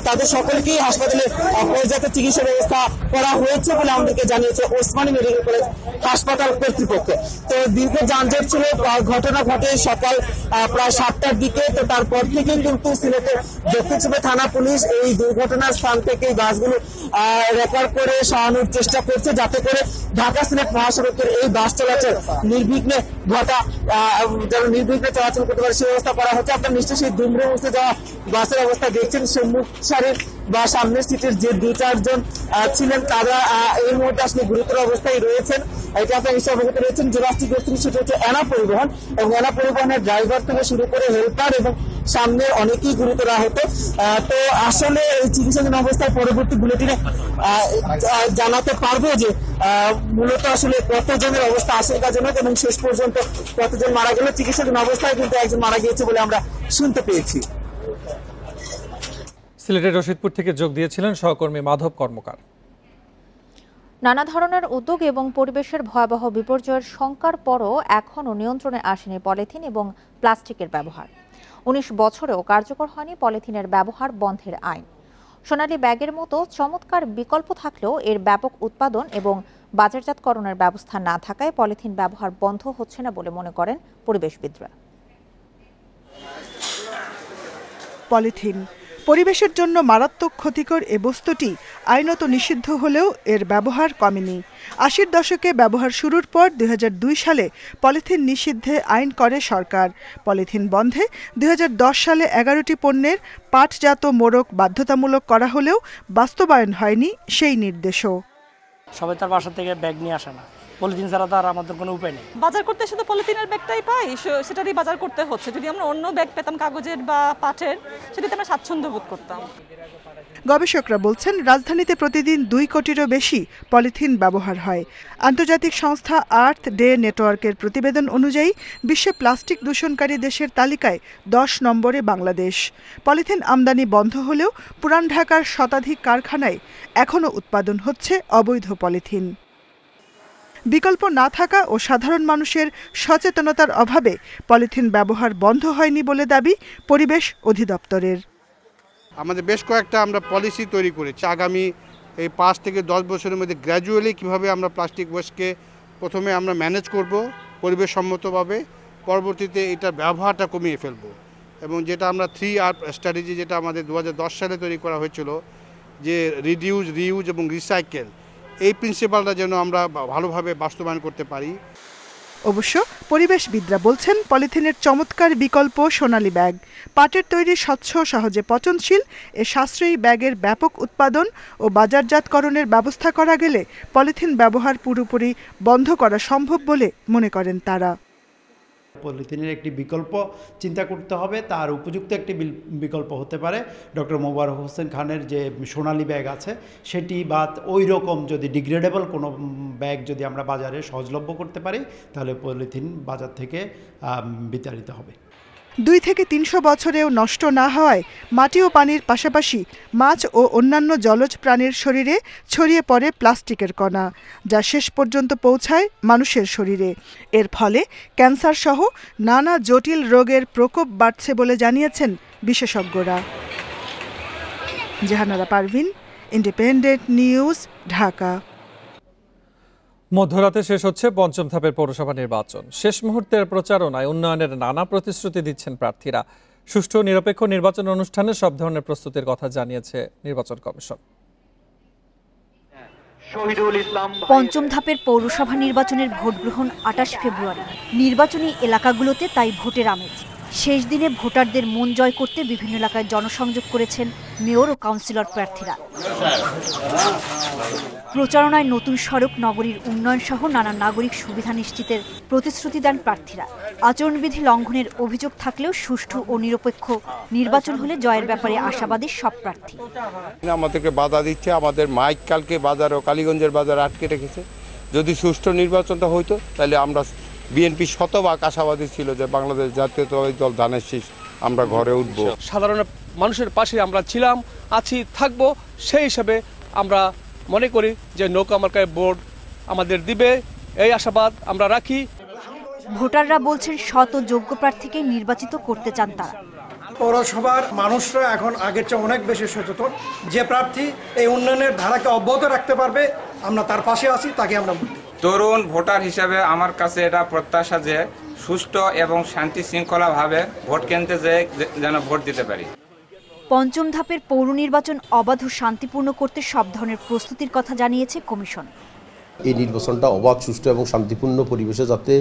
তাদের সকলকেই হাসপাতালে পর্যাপ্ত চিকিৎসা ব্যবস্থা করা হয়েছে বলে আমাদেরকে জানিয়েছে ওসমানী মেডিকেল কলেজ হাসপাতাল কর্তৃপক্ষ। তো দীর্ঘ যানজট ছিল, ঘটনা ঘটে সকাল প্রায় 7টার দিকে। তো তারপর থেকে কিন্তু সিলেটের দক্ষিণ চুপে থানা পুলিশ এই দুর্ঘটনার স্থান থেকে বাসগুলো রেকর্ড করে সরানোর চেষ্টা করছে, যাতে করে ঢাকা সিলেট মহাসড়কের এই বাস চলাচল নির্বিঘ্নে যেন নির্বিঘ্নে চলাচল করতে পারে সেই ব্যবস্থা করা হচ্ছে। আপনার নিশ্চয়ই সেই দুমড়ে মুছে যাওয়া বাসের অবস্থা দেখছেন, সম্মুখ সারির বা সামনের সিটের যে 2-4 জন ছিলেন তারা এই মুহূর্তে আসলে গুরুতর অবস্থায় রয়েছেন। এটা আপনার নিশ্চয় অবগত রয়েছেন। যে বাসটি করছেন সেটা হচ্ছে এনা পরিবহন, এবং এনা পরিবহনের ড্রাইভার থেকে শুরু করে হেল্পার এবং সামনে অনেকেই গুরুতর আহত। তো আসলে এই চিকিৎসাধীন অবস্থায় পরবর্তী বুলেটিনে জানাতে পারবো যে মূলত আসলে কতজনের অবস্থা আশঙ্কাজনক এবং শেষ পর্যন্ত কতজন মারা গেল। চিকিৎসাধীন অবস্থায় কিন্তু একজন মারা গিয়েছে বলে আমরা শুনতে পেয়েছি। সিলেটের রশিদপুর থেকে যোগ দিয়েছিলেন সহকর্মী মাধব কর্মকার। নানা ধরনের উদ্যোগ এবং পরিবেশের ভয়াবহ বিপর্যয়ের শঙ্কার পরও এখনও নিয়ন্ত্রণে আসেনি পলিথিন এবং প্লাস্টিকের ব্যবহার। 19 বছরেও কার্যকর হয়নি পলিথিনের ব্যবহার বন্ধের আইন। সোনালী ব্যাগের মতো চমৎকার বিকল্প থাকলেও এর ব্যাপক উৎপাদন এবং বাজারজাতকরণের ব্যবস্থা না থাকায় পলিথিন ব্যবহার বন্ধ হচ্ছে না বলে মনে করেন পরিবেশবিদরা। পলিথিন পরিবেশের জন্য মারাত্মক ক্ষতিকর এ বস্তুটি আইনত নিষিদ্ধ হলেও এর ব্যবহার কমেনি। 80-র দশকে ব্যবহার শুরুর পর 2002 সালে পলিথিন নিষিদ্ধে আইন করে সরকার। পলিথিন বন্ধে 2010 সালে 11টি পণ্যের পাটজাত মোড়ক বাধ্যতামূলক করা হলেও বাস্তবায়ন হয়নি সেই নির্দেশও। সবাই তার বাসা থেকে ব্যাগ নিয়ে আসে না, পলিথিন ছাড়া তো আর আমাদের কোনো উপায় নেই। বাজার করতে শুধু পলিথিনের ব্যাগটাই পাই, সেটারই বাজার করতে হচ্ছে। যদি আমরা অন্য ব্যাগ পেতাম কাগজের বা পাটের, সেটাতে আমরা স্বাচ্ছন্দ্য বোধ করতাম। গবেষকরা বলছেন রাজধানীতে প্রতিদিন 2 কোটিরও বেশি পলিথিন ব্যবহার হয়। আন্তর্জাতিক সংস্থা আর্থ ডে নেটওয়ার্কের প্রতিবেদন অনুযায়ী বিশ্বে প্লাস্টিক দূষণকারী দেশের তালিকায় 10 নম্বরে বাংলাদেশ। পলিথিন আমদানি বন্ধ হলেও পুরান ঢাকার শতাধিক কারখানায় এখনও উৎপাদন হচ্ছে অবৈধ পলিথিন। বিকল্প না থাকা ও সাধারণ মানুষের সচেতনতার অভাবে পলিথিন ব্যবহার বন্ধ হয়নি বলে দাবি পরিবেশ অধিদপ্তরের। আমাদের বেশ কয়েকটা আমরা পলিসি তৈরি করেছি আগামী এই 5 থেকে 10 বছরের মধ্যে গ্র্যাজুয়ালি কীভাবে আমরা প্লাস্টিক ওয়েস্টকে প্রথমে আমরা ম্যানেজ করব পরিবেশ সম্মতভাবে, পরবর্তীতে এটার ব্যবহারটা কমিয়ে ফেলব। এবং যেটা আমরা 3R স্ট্র্যাটেজি যেটা আমাদের 2010 সালে তৈরি করা হয়েছিল, যে রিডিউস, রিইউজ এবং রিসাইকেল, এই প্রিন্সিপালটা যেন আমরা ভালোভাবে বাস্তবায়ন করতে পারি। অবশ্য পরিবেশবিদরা বলছেন পলিথিনের চমৎকার বিকল্প সোনালী ব্যাগ। পাটের তৈরি স্বচ্ছ, সহজে পচনশীল এ সাশ্রয়ী ব্যাগের ব্যাপক উৎপাদন ও বাজারজাতকরণের ব্যবস্থা করা গেলে পলিথিন ব্যবহার পুরোপুরি বন্ধ করা সম্ভব বলে মনে করেন তারা। পলিথিনের একটি বিকল্প চিন্তা করতে হবে, তার উপযুক্ত একটি বিকল্প হতে পারে ডক্টর মোবারক হোসেন খানের যে সোনালী ব্যাগ আছে সেটি, বা ওই রকম যদি ডিগ্রেডেবল কোনো ব্যাগ যদি আমরা বাজারে সহজলভ্য করতে পারি তাহলে পলিথিন বাজার থেকে বিতাড়িত হবে। 2 থেকে 300 বছরেও নষ্ট না হওয়ায় মাটি ও পানির পাশাপাশি মাছ ও অন্যান্য জলজ প্রাণীর শরীরে ছড়িয়ে পড়ে প্লাস্টিকের কণা, যা শেষ পর্যন্ত পৌঁছায় মানুষের শরীরে। এর ফলে ক্যান্সার সহ নানা জটিল রোগের প্রকোপ বাড়ছে বলে জানিয়েছেন বিশেষজ্ঞরা। Jahanara Parvin, Independent news, Dhaka. মধ্যরাতে শেষ হচ্ছে 5ম ধাপের পৌরসভা নির্বাচন। শেষ মুহূর্তের প্রচারণায় উন্নয়নের নানা প্রতিশ্রুতি দিচ্ছেন প্রার্থীরা। সুষ্ঠু নিরপেক্ষ নির্বাচন অনুষ্ঠানে সব ধরনের প্রস্তুতির কথা জানিয়েছে নির্বাচন কমিশন। 5ম ধাপের পৌরসভা নির্বাচনের ভোট গ্রহণ 28 ফেব্রুয়ারি। নির্বাচনী এলাকাগুলোতে তাই ভোটের আমেজ। শেষ দিনে ভোটারদের মন জয় করতে বিভিন্ন এলাকায় জনসংযোগ করেছেন মেয়র ও কাউন্সিলর প্রার্থীরা। প্রচারণায় নতুন সড়ক, নগরীর উন্নয়ন সহ নানা নাগরিক সুবিধা নিশ্চিতের প্রতিশ্রুতি দেন প্রার্থীরা। আচরণবিধি লঙ্ঘনের অভিযোগ থাকলেও সুষ্ঠু ও নিরপেক্ষ নির্বাচন হলে জয়ের ব্যাপারে আশাবাদী সব প্রার্থী। আমাদেরকে বাধা দিচ্ছে, আমাদের মাইক কালকে বাজার ও কালীগঞ্জের বাজার আটকে রেখেছে। যদি সুষ্ঠু নির্বাচনটা হইতো তাহলে আমরা বিএনপি শতভাগ আশাবাদী ছিল যে বাংলাদেশ জাতীয়তাবাদী দল ধানের শীষ আমরা ঘরে উঠব। সাধারণ মানুষের পাশে আমরা ছিলাম, আছি, থাকবো। সেই হিসাবে আমরা মনে করি যে নৌকা মার্কায় ভোট আমাদের দিবে, এই আশাবাদ আমরা রাখি। ভোটাররা বলছেন সৎ ও যোগ্য প্রার্থীকে নির্বাচিত করতে চান তারা। পৌরসভার মানুষরা এখন আগের চেয়ে অনেক বেশি সচেতন। যে প্রার্থী এই উন্নয়নের ধারাকে অব্যাহত রাখতে পারবে আমরা তার পাশে আছি, তাকে আমরা ভোট দেব। তরুণ ভোটার হিসাবে আমার কাছে এটা প্রত্যাশা যে সুষ্ঠু এবং শান্তি শৃঙ্খলাভাবে ভোট কেন্দ্রে যেন ভোট দিতে পারি। 5ম ধাপের পৌর নির্বাচন অবাধ ও শান্তিপূর্ণ করতে সব ধরনের প্রস্তুতির কথা জানিয়েছে কমিশন। এই নির্বাচনটা অবাধ, সুষ্ঠু এবং শান্তিপূর্ণ পরিবেশে যাতে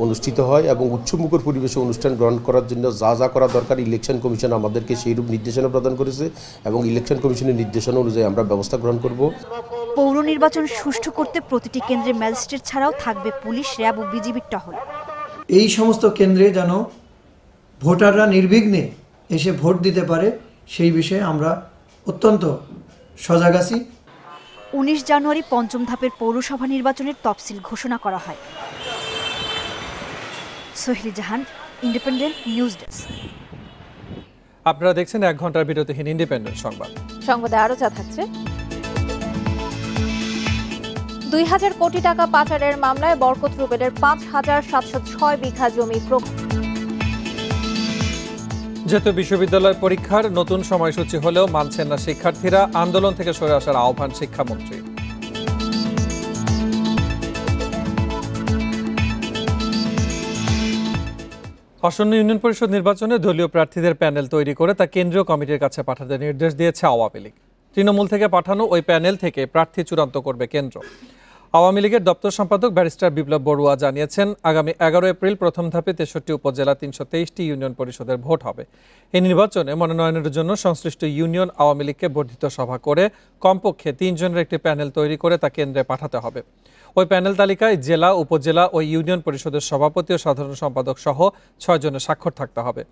অনুষ্ঠিত হয় এবং উচ্চমুখর পরিবেশে অনুষ্ঠান গ্রহণ করার জন্য যা যা করা দরকার ইলেকশন কমিশন আমাদেরকে সেইরূপ নির্দেশনা প্রদান করেছে এবং ইলেকশন কমিশনের নির্দেশনা অনুযায়ী আমরা ব্যবস্থা গ্রহণ করব। পৌর নির্বাচন সুষ্ঠু করতে প্রতিটি কেন্দ্রে ম্যাজিস্ট্রেট ছাড়াও থাকবে পুলিশ, র্যাব ও বিজিবির টহল। এই সমস্ত কেন্দ্রে যেন ভোটাররা নির্বিঘ্নে এসে ভোট দিতে পারে সেই বিষয়ে আমরা অত্যন্ত সজাগ আছি। 19 জানুয়ারি 5ম ধাপের পৌরসভা নির্বাচনের তফসিল ঘোষণা করা হয়। সোহেলি জাহান, ইন্ডিপেন্ডেন্ট নিউজ ডেস্ক। আপনারা দেখছেন 1 ঘন্টার বিরতিহীন ইন্ডিপেন্ডেন্ট সংবাদ। সংবাদে আরো যা থাকছে। 2000 কোটি টাকা পাচারের মামলায় বরকত রুবেলের 5706 বিঘা জমি। জাতীয় বিশ্ববিদ্যালয় পরীক্ষার নতুন সময়সূচি হলেও মানছেন না শিক্ষার্থীরা। আন্দোলন থেকে সরে আসার আহ্বান শিক্ষামন্ত্রী। আসন্ন ইউনিয়ন পরিষদ নির্বাচনে দলীয় প্রার্থীদের প্যানেল তৈরি করে তা কেন্দ্রীয় কমিটির কাছে পাঠাতে নির্দেশ দিয়েছে আওয়ামী লীগ। তৃণমূল থেকে পাঠানো ওই প্যানেল থেকে প্রার্থী চূড়ান্ত করবে কেন্দ্র। আওয়ামী লীগের দপ্তর সম্পাদক ব্যারিস্টার বিপ্লব বড়ুয়া জানিয়েছেন, আগামী 11 এপ্রিল প্রথম ধাপে 63 উপজেলা 323টি ইউনিয়ন পরিষদের ভোট হবে। এই নির্বাচনে মনোনয়নের জন্য সংশ্লিষ্ট ইউনিয়ন আওয়ামী লীগকে বর্ধিত সভা করে কমপক্ষে 3 জনের একটি প্যানেল তৈরি করে তা কেন্দ্রে পাঠাতে হবে। ওই প্যানেল তালিকায় জেলা, উপজেলা ও ইউনিয়ন পরিষদের সভাপতি ও সাধারণ সম্পাদক সহ 6 জনের স্বাক্ষর থাকতে হবে।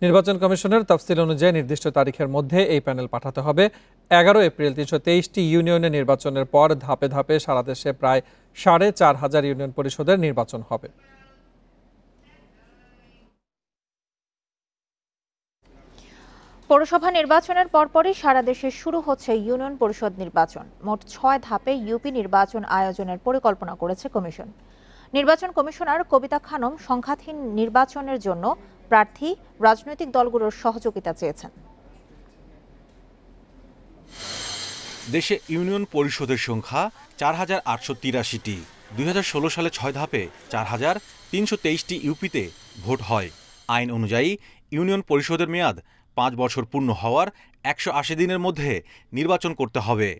নির্বাচন কমিশনের তফসিল অনুযায়ী নির্দিষ্ট তারিখের মধ্যে এই প্যানেল পাঠাতে হবে। 11 এপ্রিল 323টি ইউনিয়নের নির্বাচনের পর ধাপে ধাপে সারা দেশে প্রায় 4,500 ইউনিয়ন পরিষদের নির্বাচন হবে। পৌরসভা নির্বাচনের পরপরই সারা দেশে শুরু হচ্ছে ইউনিয়ন পরিষদ নির্বাচন। মোট 6 ধাপে ইউপি নির্বাচন আয়োজনের পরিকল্পনা করেছে কমিশন। নির্বাচন কমিশনার কবিতা খানম সংখ্যাধীন নির্বাচনের জন্য প্রার্থী, রাজনৈতিক দলগুলোর সহযোগিতা চেয়েছেন। দেশে ইউনিয়ন পরিষদের সংখ্যা 4,883টি। 2016 সালে 6 ধাপে 4,323টি ইউপিতে ভোট হয়। আইন অনুযায়ী ইউনিয়ন পরিষদের মেয়াদ 5 বছর পূর্ণ হওয়ার 180 দিনের মধ্যে নির্বাচন করতে হবে।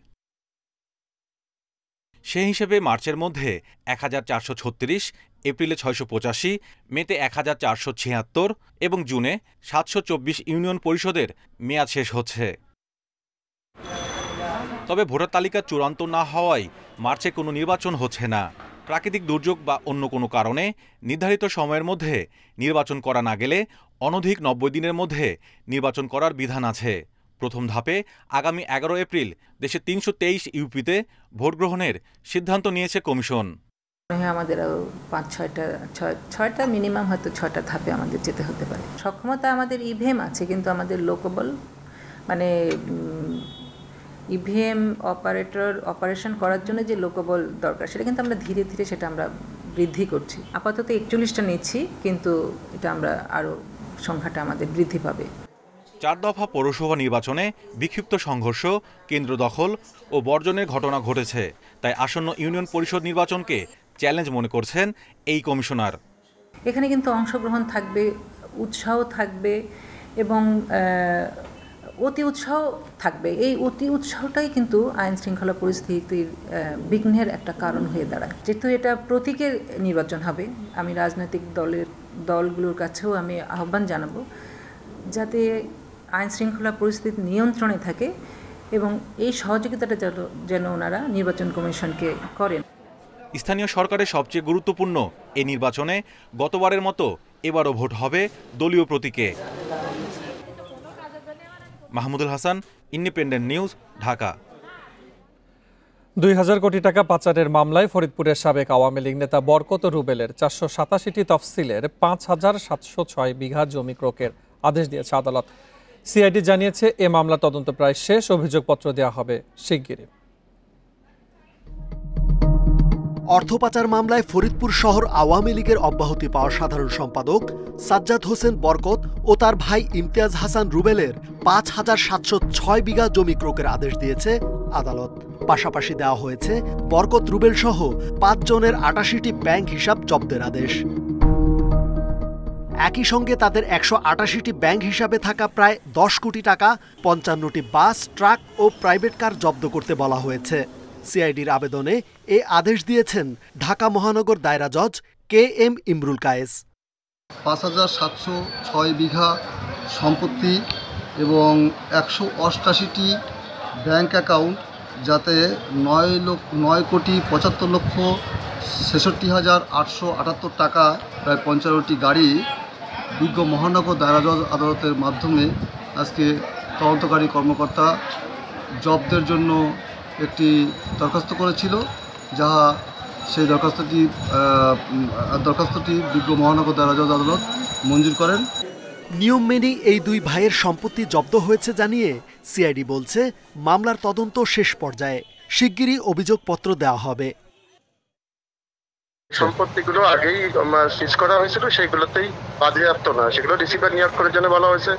সে হিসেবে মার্চের মধ্যে 1,436, এপ্রিলে 685, মেতে 1,476 এবং জুনে 724 ইউনিয়ন পরিষদের মেয়াদ শেষ হচ্ছে। তবে ভোটার তালিকা চূড়ান্ত না হওয়ায় মার্চে কোনো নির্বাচন হচ্ছে না। প্রাকৃতিক দুর্যোগ বা অন্য কোনো কারণে নির্ধারিত সময়ের মধ্যে নির্বাচন করা না গেলে অনধিক 90 দিনের মধ্যে নির্বাচন করার বিধান আছে। প্রথম ধাপে আগামী 11 এপ্রিল দেশে 323 ইউপিতে ভোট গ্রহণের সিদ্ধান্ত নিয়েছে কমিশন। আমাদের 5-6টা মিনিমাম হয়তো 6টা ধাপে আমাদের যেতে হতে পারে। সক্ষমতা আমাদের ইভিএম আছে, কিন্তু আমাদের লোকেবল মানে ইভিএম অপারেশন করার জন্য যে লোকেবল দরকার সেটা কিন্তু আমরা ধীরে ধীরে সেটা আমরা বৃদ্ধি করছি। আপাতত 41টা নিচ্ছি, কিন্তু এটা আমরা আরও সংখ্যাটা আমাদের বৃদ্ধি পাবে। 4 দফা পৌরসভা নির্বাচনে বিক্ষিপ্ত সংঘর্ষ, কেন্দ্র দখল ও বর্জনের ঘটনা ঘটেছে। তাই আসন্ন ইউনিয়ন পরিষদ নির্বাচনকে চ্যালেঞ্জ মনে করছেন এই কমিশনার। এখানে কিন্তু অংশগ্রহণ থাকবে, উৎসাহ থাকবে এবং অতি উৎসাহ থাকবে। এই অতি উৎসাহটাই কিন্তু আইন শৃঙ্খলা পরিস্থিতির বিঘ্নের একটা কারণ হয়ে দাঁড়ায়। যেহেতু এটা প্রতীকের নির্বাচন হবে, আমি রাজনৈতিক দলগুলোর কাছেও আমি আহ্বান জানাবো যাতে আইন শৃঙ্খলা পরিস্থিতি নিয়ন্ত্রণে থাকে এবং এই সহযোগিতাটা যেন ওনারা নির্বাচন কমিশনকে করেন। স্থানীয় সরকারের সবচেয়ে গুরুত্বপূর্ণ এই নির্বাচনে গতবারের মতো এবারও ভোট হবে দলীয় প্রতীকে। Mahmudul Hasan, independent news, Dhaka. 2000 কোটি টাকা পাচারের মামলায় ফরিদপুরের সাবেক আওয়ামী লীগ নেতা বরকত রুবেলের 487টি তফসিলের 5,706 বিঘা জমি ক্রয়ের আদেশ দিয়েছে আদালত। সিআইডি জানিয়েছে, এ মামলা তদন্ত প্রায় শেষ, অভিযোগপত্র দেওয়া হবে শিগগিরই। অর্থ পাচার মামলায় ফরিদপুর শহর আওয়ামী লীগের অব্যাহতি পাওয়া সাধারণ সম্পাদক সাজ্জাদ হোসেন বরকত ও তার ভাই ইমতিয়াজ হাসান রুবেলের 5,706 বিঘা জমি ক্রয়ের আদেশ দিয়েছে আদালত। পাশাপাশি দেওয়া হয়েছে বরকত রুবেল সহ 5 জনের 88টি ব্যাংক হিসাব জব্দের আদেশ। একই সঙ্গে তাদের 188টি ব্যাংক হিসাবে থাকা প্রায় 10 কোটি টাকা, 55টি বাস, ট্রাক ও প্রাইভেট কার জব্দ করতে বলা হয়েছে। সিআইডির আবেদনে এ আদেশ দিয়েছেন ঢাকা মহানগর দায়রা জজ KM ইমরুল কায়েস। 5,706 বিঘা সম্পত্তি এবং 188টি ব্যাংক অ্যাকাউন্ট, যাতে 9,75,66,878 টাকা, প্রায় 55টি গাড়ি বিজ্ঞ মহানগর দায়রা জজ আদালতের মাধ্যমে আজকে তদন্তকারী কর্মকর্তা জব্দের জন্য একটি দরখাস্ত করেছিল, যাহা সেই দরখাস্তটি বিজ্ঞ মহানগর দায়রা জজ আদালত মঞ্জুর করেন। নিয়ম মেনেই এই দুই ভাইয়ের সম্পত্তি জব্দ হয়েছে জানিয়ে সিআইডি বলছে, মামলার তদন্ত শেষ পর্যায়ে, শিগগিরই অভিযোগপত্র দেওয়া হবে। সম্পত্তিগুলো আগেই সিজ করা হয়েছিল, সেইগুলোতেই বাজেয়াপ্ত না, সেগুলো রিসিভার নিয়োগ করার জন্য বলা হয়েছে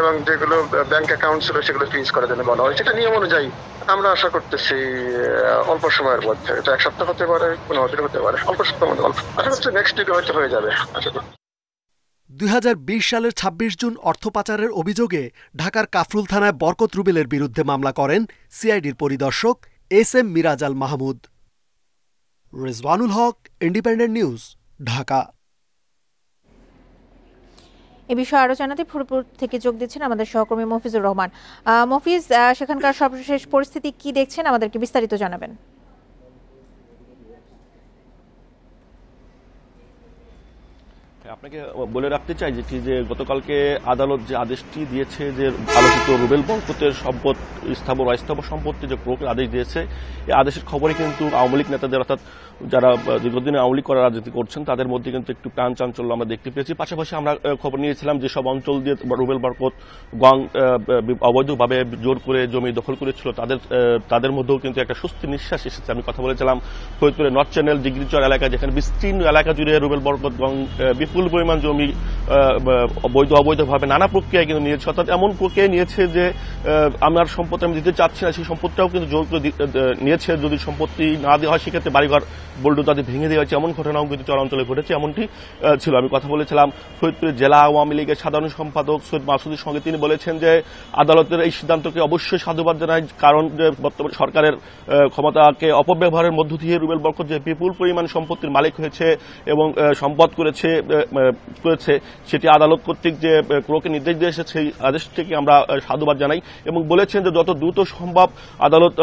এবং যেগুলো ব্যাংক অ্যাকাউন্ট ছিল সেগুলো ফ্রিজ করার জন্য বলা হয়েছে। এটা নিয়ম অনুযায়ী আমরা আশা করতেছি অল্প সময়ের মধ্যে, এটা 1 সপ্তাহ হতে পারে, 15 দিন হতে পারে, অল্প সপ্তাহের মধ্যে আশা করছি নেক্সট উইকে হয়তো হয়ে যাবে। 2020 সালের 26 জুন অর্থ পাচারের অভিযোগে ঢাকার কাফরুল থানায় বরকত রুবেলের বিরুদ্ধে মামলা করেন সিআইডির পরিদর্শক SM মিরাজ আল মাহমুদ। রিজওয়ানুল হক, ইন্ডিপেন্ডেন্ট নিউজ, ঢাকা। এ বিষয়ে আরো জানাতে ফরিদপুর থেকে যোগ দিচ্ছেন আমাদের সহকর্মী মফিজুর রহমান। মফিজ, সেখানকার সর্বশেষ পরিস্থিতি কি দেখছেন, আমাদেরকে বিস্তারিত জানাবেন। আপনাকে বলে রাখতে চাই যে গতকালকে আদালত যে আদেশটি দিয়েছে, যে আলোচিত রুবেল বরকতের সম্পদ স্থাবর অস্থাবর সম্পত্তি যে ক্রোকের আদেশ দিয়েছে, এই আদেশের খবরে কিন্তু আওয়ামী লীগ নেতাদের, অর্থাৎ যারা দীর্ঘদিনে আওয়ামী লীগ করার রাজনীতি করছেন, তাদের মধ্যে কিন্তু একটু প্রাণ চাঞ্চল্য আমরা দেখতে পেয়েছি। পাশাপাশি আমরা খবর নিয়েছিলাম যে সব অঞ্চল দিয়ে রুবেল বরকত গং অবৈধভাবে জোর করে জমি দখল করেছিল, তাদের মধ্যেও কিন্তু একটা স্বস্তির নিঃশ্বাস এসেছে। আমি কথা বলেছিলাম ফরিদপুরের নর্থ চ্যানেল ডিগ্রিচর এলাকা, যেখানে বিস্তীর্ণ এলাকা জুড়ে রুবেল বরকত গং বিপুল পরিমাণ জমি বৈধ অবৈধভাবে নানা প্রক্রিয়ায় কিন্তু নিয়েছে, অর্থাৎ এমন প্রক্রিয়ায় নিয়েছে যে আমার সম্পত্তি আমি দিতে চাচ্ছি না, সেই সম্পত্তিটাও কিন্তু জোর করে নিয়েছে। যদি সম্পত্তি না দেওয়া হয়, সেক্ষেত্রে বাড়িঘর বুলডোজার ভেঙে দেওয়া হয়েছে, এমন ঘটনাও কিন্তু চরাঞ্চলে ঘটেছে, এমনটি ছিল। আমি কথা বলেছিলাম ফরিদপুরের জেলা আওয়ামী লীগের সাধারণ সম্পাদক সৈয়দ মাসুদের সঙ্গে। তিনি বলেছেন যে আদালতের এই সিদ্ধান্তকে অবশ্যই সাধুবাদ জানায়, কারণ বর্তমান সরকারের ক্ষমতাকে অপব্যবহারের মধ্য দিয়ে রুবেল বরকত যে বিপুল পরিমাণ সম্পত্তির মালিক হয়েছে এবং সম্পদ করেছে, সেটি আদালত কর্তৃক যে ক্রোকে নির্দেশ দিয়ে এসেছে, সেই আদেশটিকে আমরা সাধুবাদ জানাই এবং বলেছেন যে যত দ্রুত সম্ভব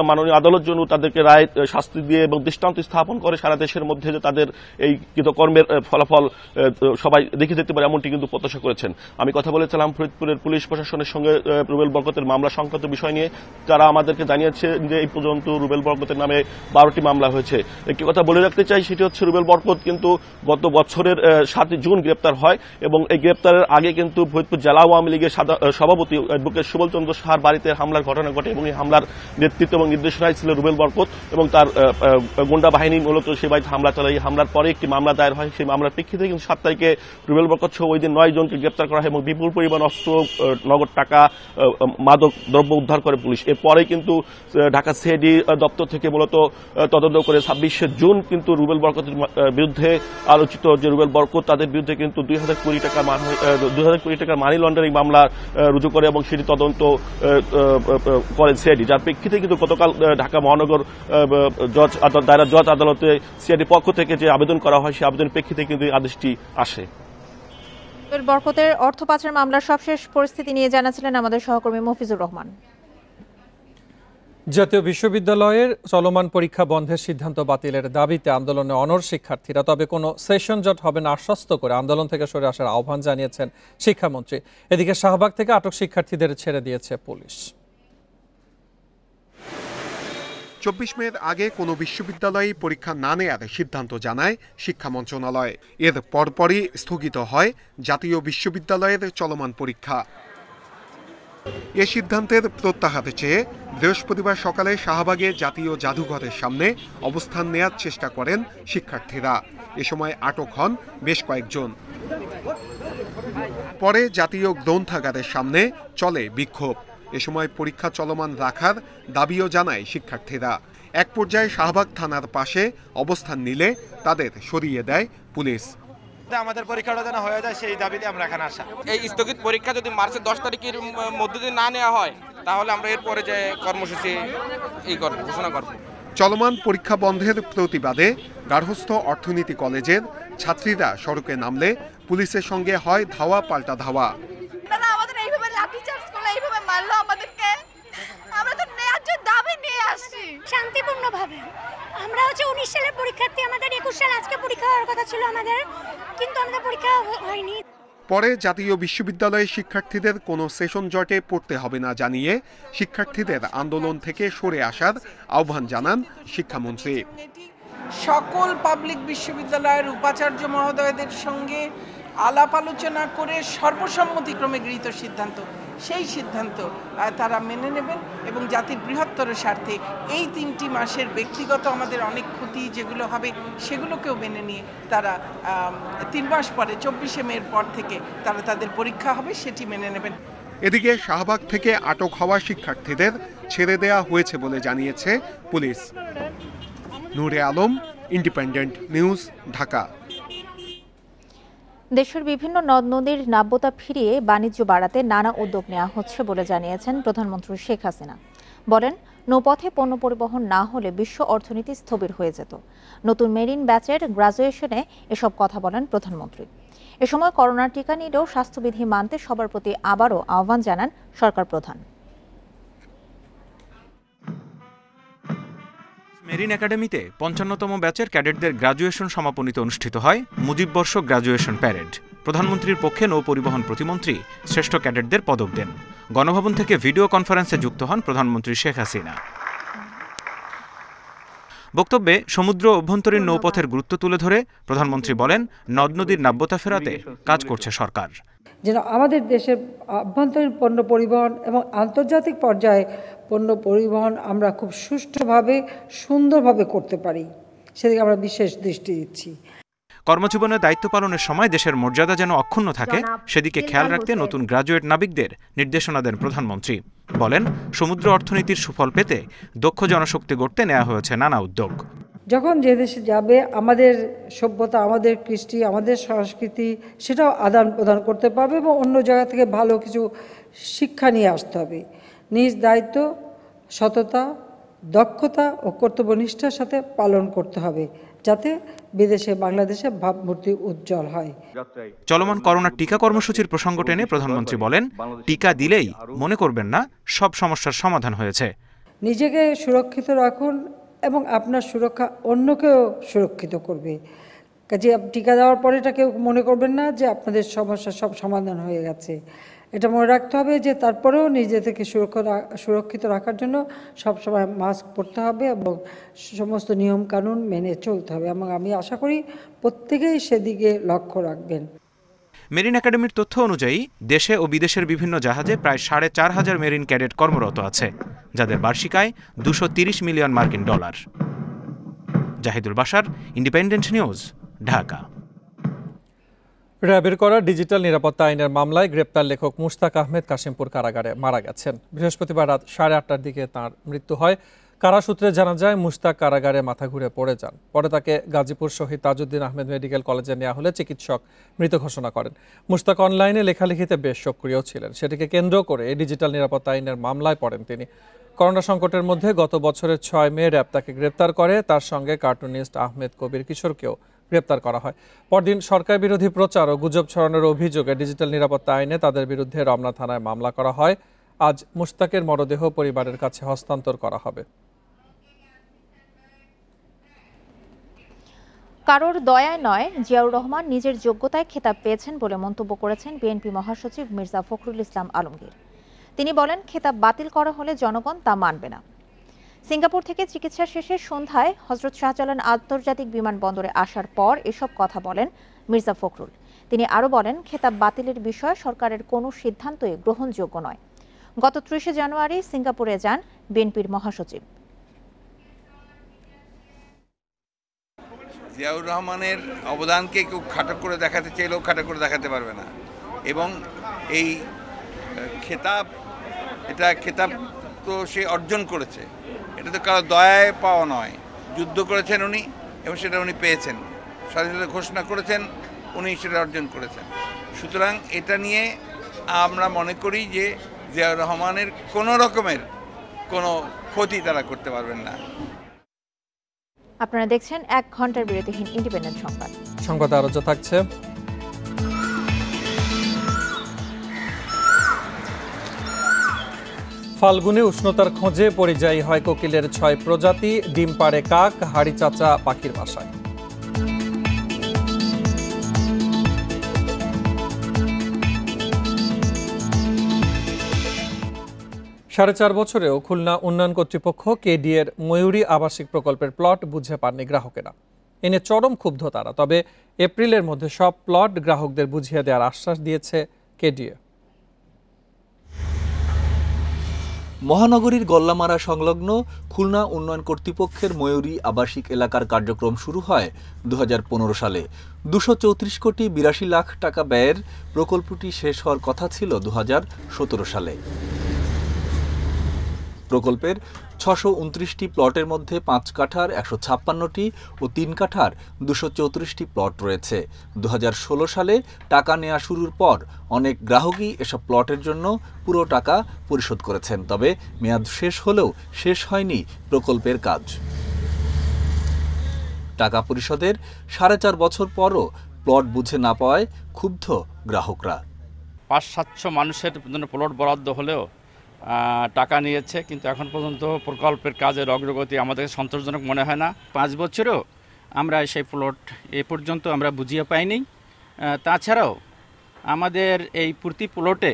মাননীয় আদালত যেন তাদেরকে রায় শাস্তি দিয়ে এবং দৃষ্টান্ত স্থাপন করে সারা দেশের মধ্যে, যে তাদের এই কৃতকর্মের ফলাফল সবাই দেখে যেতে পারে, এমনটি কিন্তু প্রত্যাশা করেছেন। আমি কথা বলেছিলাম ফরিদপুরের পুলিশ প্রশাসনের সঙ্গে রুবেল বরকতের মামলা সংক্রান্ত বিষয় নিয়ে। তারা আমাদেরকে জানিয়েছে যে এই পর্যন্ত রুবেল বরকতের নামে 12টি মামলা হয়েছে। একটি কথা বলে রাখতে চাই, সেটি হচ্ছে রুবেল বরকত কিন্তু গত বছরের 7 জুন গ্রেপ্তার হয় এবং এই গ্রেপ্তারের আগে কিন্তু ফরিদপুর জেলা আওয়ামী লীগের সভাপতি অ্যাডভোকেট সুবল চন্দ্র সাহার বাড়িতে হামলার ঘটনা ঘটে এবং এই হামলার নেতৃত্ব এবং নির্দেশনায় ছিল রুবেল বরকত এবং তার গুন্ডা বাহিনী মূলত সে বাড়িতে হামলা চালায়। এই হামলার পরে একটি মামলা দায়ের হয়, সেই মামলার প্রেক্ষিতে কিন্তু 7 তারিখে রুবেল বরকত সহ ওই দিন 9 জনকে গ্রেপ্তার করা হয় এবং বিপুল পরিমাণ অস্ত্র, নগদ টাকা, মাদক দ্রব্য উদ্ধার করে পুলিশ। এরপরে কিন্তু ঢাকা সিআইডি দপ্তর থেকে মূলত তদন্ত করে 26শে জুন কিন্তু রুবেল বরকতের বিরুদ্ধে আলোচিত যে রুবেল বরকত, তাদের বিরুদ্ধে কিন্তু 2000 কোটি টাকার মানি লন্ডারিং মামলা রুজু করে এবং সেটি তদন্ত করেন সিআইডি, যার প্রেক্ষিতে কিন্তু গতকাল ঢাকা মহানগর দায়রা জজ আদালতে সিআইডি পক্ষ থেকে যে আবেদন করা হয়, সেই আবেদনের প্রেক্ষিতে কিন্তু এই আদেশটি আসে। বরকতের অর্থ পাচার মামলার সবশেষ পরিস্থিতি নিয়ে জানাছিলেন আমাদের সহকর্মী মফিজুর রহমান। জাতীয় বিশ্ববিদ্যালয়ের চলমান পরীক্ষা বন্ধের সিদ্ধান্ত বাতিলের দাবিতে আন্দোলনে অনড় শিক্ষার্থীরা, তবে কোনো সেশন জট হবে না আশ্বস্ত করে আন্দোলন থেকে সরে আসার আহ্বান জানিয়েছেন শিক্ষামন্ত্রী। এদিকে শাহবাগ থেকে আটক শিক্ষার্থীদের ছেড়ে দিয়েছে পুলিশ। 24 মের আগে কোনো বিশ্ববিদ্যালয়ে পরীক্ষা না নেয়ার সিদ্ধান্ত জানায় শিক্ষা মন্ত্রণালয়। এর পরপরই স্থগিত হয় জাতীয় বিশ্ববিদ্যালয়ের চলমান পরীক্ষা। এ সিদ্ধান্তের প্রত্যাহার চেয়ে বৃহস্পতিবার সকালে শাহবাগে জাতীয় জাদুঘরের সামনে অবস্থান নেয়ার চেষ্টা করেন শিক্ষার্থীরা। এ সময় আটক হন বেশ কয়েকজন। পরে জাতীয় গ্রন্থাগারের সামনে চলে বিক্ষোভ। এ সময় পরীক্ষা চলমান রাখার দাবিও জানায় শিক্ষার্থীরা। এক পর্যায়ে শাহবাগ থানার পাশে অবস্থান নিলে তাদের সরিয়ে দেয় পুলিশ। আমাদের পরীক্ষাটা যেন হয়ে যায় সেই দাবিতে আমরা এখানে আসা। এই স্থগিত পরীক্ষা যদি মার্চের 10 তারিখের মধ্যে যদি না নেওয়া হয়, তাহলে আমরা এরপরে যে কর্মসূচি ঘোষণা করব। চলমান পরীক্ষা বন্ধের প্রতিবাদে গার্হস্থ্য অর্থনীতি কলেজের ছাত্রীরা সড়কে নামলে পুলিশের সঙ্গে হয় ধাওয়া পাল্টা ধাওয়া। আমাদের এইভাবে লাঠিচার্জ করলে, এইভাবে মারলো আমাদেরকে, আমরা তো ন্যায্য দাবি নিয়ে আসছি শান্তিপূর্ণভাবে। আমরা 19 সালের পরীক্ষার্থী, আমাদের 21 সাল আজকে পরীক্ষা হওয়ার কথা ছিল আমাদের, কিন্তু আমাদের পরীক্ষা হয়নি। পরে জাতীয় বিশ্ববিদ্যালয়ের শিক্ষার্থীদের কোনো সেশন জটে পড়তে হবে না জানিয়ে শিক্ষার্থীদের আন্দোলন থেকে সরে আসার আহ্বান জানান শিক্ষামন্ত্রী। সকল পাবলিক বিশ্ববিদ্যালয়ের উপাচার্য মহোদয়দের সঙ্গে আলাপ আলোচনা করে সর্বসম্মতিক্রমে গৃহীত সিদ্ধান্ত, সেই সিদ্ধান্ত তারা মেনে নেবেন এবং জাতির বৃহত্তর স্বার্থে এই 3টি মাসের ব্যক্তিগত আমাদের অনেক ক্ষতি যেগুলো হবে সেগুলোকেও মেনে নিয়ে তারা 3 মাস পরে 24শে মের পর থেকে তারা তাদের পরীক্ষা হবে সেটি মেনে নেবেন। এদিকে শাহবাগ থেকে আটক হওয়া শিক্ষার্থীদের ছেড়ে দেয়া হয়েছে বলে জানিয়েছে পুলিশ। নূরে আলম, ইন্ডিপেন্ডেন্ট নিউজ, ঢাকা। দেশের বিভিন্ন নদ নদীর নাব্যতা ফিরিয়ে বাণিজ্য বাড়াতে নানা উদ্যোগ নেওয়া হচ্ছে বলে জানিয়েছেন প্রধানমন্ত্রী শেখ হাসিনা। বলেন, নৌপথে পণ্য পরিবহন না হলে বিশ্ব অর্থনীতি স্থবির হয়ে যেত। নতুন মেরিন ব্যাচের গ্রাজুয়েশনে এসব কথা বলেন প্রধানমন্ত্রী। এ সময় করোনার টিকা নিলেও স্বাস্থ্যবিধি মানতে সবার প্রতি আবারও আহ্বান জানান সরকার প্রধান। মেরিন একাডেমিতে ৫৫তম ব্যাচের ক্যাডেটদের গ্রাজুয়েশন সমাপনীতে অনুষ্ঠিত হয় মুজিববর্ষ গ্রাজুয়েশন প্যারেড। প্রধানমন্ত্রীর পক্ষে নৌ পরিবহন প্রতিমন্ত্রী শ্রেষ্ঠ ক্যাডেটদের পদক দেন। গণভবন থেকে ভিডিও কনফারেন্সে যুক্ত হন প্রধানমন্ত্রী শেখ হাসিনা। বক্তব্যে সমুদ্র অভ্যন্তরীণ নৌপথের গুরুত্ব তুলে ধরে প্রধানমন্ত্রী বলেন, নদ নদীর নাব্যতা ফেরাতে কাজ করছে সরকার। যেন আমাদের দেশের আভ্যন্তরীণ পণ্য পরিবহন এবং আন্তর্জাতিক পর্যায়ে পণ্য পরিবহন আমরা খুব সুষ্ঠুভাবে সুন্দরভাবে করতে পারি, সেদিকে আমরা বিশেষ দৃষ্টি দিচ্ছি। কর্মজীবনে দায়িত্ব পালনের সময় দেশের মর্যাদা যেন অক্ষুণ্ণ থাকে সেদিকে খেয়াল রাখতে নতুন গ্রাজুয়েট নাবিকদের নির্দেশনা দেন প্রধানমন্ত্রী। বলেন, সমুদ্র অর্থনীতির সুফল পেতে দক্ষ জনশক্তি গড়তে নেওয়া হয়েছে নানা উদ্যোগ। যখন যে দেশে যাবে আমাদের সভ্যতা, আমাদের কৃষ্টি, আমাদের সংস্কৃতি সেটাও আদান প্রদান করতে পারবে এবং অন্য জায়গা থেকে ভালো কিছু শিক্ষা নিয়ে আসতে হবে। নিজ দায়িত্ব সততা, দক্ষতা ও কর্তব্যনিষ্ঠার সাথে পালন করতে হবে, যাতে বিদেশে বাংলাদেশে ভাবমূর্তি উজ্জ্বল হয়। চলমান করোনার টিকা কর্মসূচির প্রসঙ্গ টেনে প্রধানমন্ত্রী বলেন, টিকা দিলেই মনে করবেন না সব সমস্যার সমাধান হয়েছে। নিজেকে সুরক্ষিত রাখুন এবং আপনার সুরক্ষা অন্যকেও সুরক্ষিত করবে। কাজে টিকা দেওয়ার পরে এটা কেউ মনে করবেন না যে আপনাদের সমস্যা সব সমাধান হয়ে গেছে। এটা মনে রাখতে হবে যে তারপরেও নিজে থেকে সুরক্ষিত রাখার জন্য সবসময় মাস্ক পরতে হবে এবং সমস্ত নিয়ম কানুন মেনে চলতে হবে, এবং আমি আশা করি প্রত্যেকেই সেদিকে লক্ষ্য রাখবেন। মেরিন একাডেমির তথ্য অনুযায়ী দেশে ও বিদেশের বিভিন্ন জাহাজে প্রায় ৪,৫০০ মেরিন ক্যাডেট কর্মরত আছে, যাদের বার্ষিক আয় $230 মিলিয়ন মার্কিন। Jahidul Bashar, Independent news, Dhaka. র্যাবের করা ডিজিটাল নিরাপত্তা আইনের মামলায় গ্রেপ্তার লেখক মুশতাক আহমেদ কাশিমপুর কারাগারে মারা গেছেন। বৃহস্পতিবার রাত 8:30টার দিকে তাঁর মৃত্যু হয়। কারা সূত্রে জানা যায়, মুশতাক কারাগারে মাথা ঘুরে পড়ে যান। পরে তাকে গাজীপুর শহীদ তাজউদ্দিন আহমেদ মেডিকেল কলেজে নেওয়া হলে চিকিৎসক মৃত ঘোষণা করেন। মুশতাক অনলাইনে লেখালেখিতে বেশ সক্রিয় ছিলেন। সেটিকে কেন্দ্র করে ডিজিটাল নিরাপত্তা আইনের মামলায় পড়েন তিনি। করোনা সংকটের মধ্যে গত বছরের 6 মে র্যাব তাকে গ্রেপ্তার করে। তার সঙ্গে কার্টুনিস্ট আহমেদ কবির কিশোরকেও গ্রেপ্তার করা হয়। পরদিন সরকার বিরোধী প্রচার ও গুজব ছড়ানোর অভিযোগে ডিজিটাল নিরাপত্তা আইনে তাদের বিরুদ্ধে রমনা থানায় মামলা করা হয়। আজ মুশতাকের মরদেহ পরিবারের কাছে হস্তান্তর করা হবে। কারোর দয়ায় নয়, জিয়াউর রহমান নিজের যোগ্যতায় খেতাব পেয়েছেন বলে মন্তব্য করেছেন বিএনপি মহাসচিব মির্জা ফখরুল ইসলাম আলমগীর। তিনি বলেন, খেতাব বাতিল করা হলে জনগণ তা মানবে না। সিঙ্গাপুর থেকে চিকিৎসা শেষে সন্ধ্যায় হযরত শাহজালাল আন্তর্জাতিক বিমানবন্দরে আসার পর এসব কথা বলেন মির্জা ফখরুল। তিনি আরও বলেন, খেতাব বাতিলের বিষয়ে সরকারের কোনো সিদ্ধান্তই গ্রহণযোগ্য নয়। গত 30 জানুয়ারি সিঙ্গাপুরে যান বিএনপির মহাসচিব। জিয়াউর রহমানের অবদানকে কেউ খাটো করে দেখাতে চাইলেও খাটো করে দেখাতে পারবে না, এবং এই খেতাব, এটা খেতাব তো সে অর্জন করেছে, এটা তো কারো দয়ায় পাওয়া নয়। যুদ্ধ করেছেন উনি এবং সেটা উনি পেয়েছেন, স্বাধীনতা ঘোষণা করেছেন, উনি সেটা অর্জন করেছেন। সুতরাং এটা নিয়ে আমরা মনে করি যে জিয়াউর রহমানের কোনো রকমের কোনো ক্ষতি তারা করতে পারবেন না। আপনারা দেখছেন 1 ঘন্টার বিরতিহীন ইন্ডিপেন্ডেন্ট সংবাদ। সংবাদে আরো থাকছে, ফাল্গুনে উষ্ণতার খোঁজে পরিযায়ী হয় কোকিলের 6 প্রজাতি। ডিম পাড়ে কাক, হাড়ি চাচা পাখির বাসায়। 4.5 বছরেও খুলনা উন্নয়ন কর্তৃপক্ষ কেডিএর ময়ূরী আবাসিক প্রকল্পের প্লট বুঝে পাননি গ্রাহকেরা। এনে চরম ক্ষুব্ধ তারা। তবে এপ্রিলের মধ্যে সব প্লট গ্রাহকদের বুঝিয়ে দেওয়ার আশ্বাস দিয়েছে কেডিএ। মহানগরীর গল্লামারা সংলগ্ন খুলনা উন্নয়ন কর্তৃপক্ষের ময়ূরী আবাসিক এলাকার কার্যক্রম শুরু হয় 2015 সালে। 234 কোটি 82 লাখ টাকা ব্যয়ের প্রকল্পটি শেষ হওয়ার কথা ছিল 2017 সালে। প্রকল্পের 629টি প্লটের মধ্যে 5 কাঠার 156টি ও 3 কাঠার 234টি প্লট রয়েছে। 2016 সালে টাকা নেওয়া শুরুর পর অনেক গ্রাহকই এসব প্লটের জন্য পুরো টাকা পরিশোধ করেছেন, তবে মেয়াদ শেষ হলেও শেষ হয়নি প্রকল্পের কাজ। টাকা পরিশোধের 4.5 বছর পরও প্লট বুঝে না পাওয়ায় ক্ষুব্ধ গ্রাহকরা। 500-700 মানুষের জন্য প্লট বরাদ্দ হলেও টাকা নিয়েছে, কিন্তু এখন পর্যন্ত প্রকল্পের কাজের অগ্রগতি আমাদের সন্তোষজনক মনে হয় না। 5 বছরেও আমরা সেই প্লট এ পর্যন্ত আমরা বুঝিয়ে পাইনি। তাছাড়াও আমাদের এই প্রতি প্লটে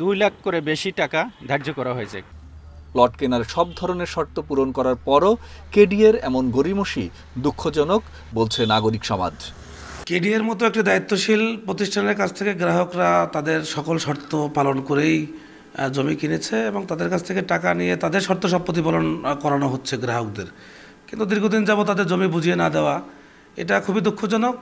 2 লাখ করে বেশি টাকা ধার্য করা হয়েছে। প্লট কেনার সব ধরনের শর্ত পূরণ করার পরও কেডিএর এমন গড়িমসি দুঃখজনক বলছে নাগরিক সমাজ। কেডিএর মতো একটি দায়িত্বশীল প্রতিষ্ঠানের কাছ থেকে গ্রাহকরা তাদের সকল শর্ত পালন করেই জমি কিনেছে এবং তাদের কাছ থেকে টাকা নিয়ে তাদের শর্ত সব প্রতিপালন করানো হচ্ছে গ্রাহকদের, কিন্তু দীর্ঘদিন যাবত তাদের জমি বুঝিয়ে না দেওয়া, এটা খুবই দুঃখজনক।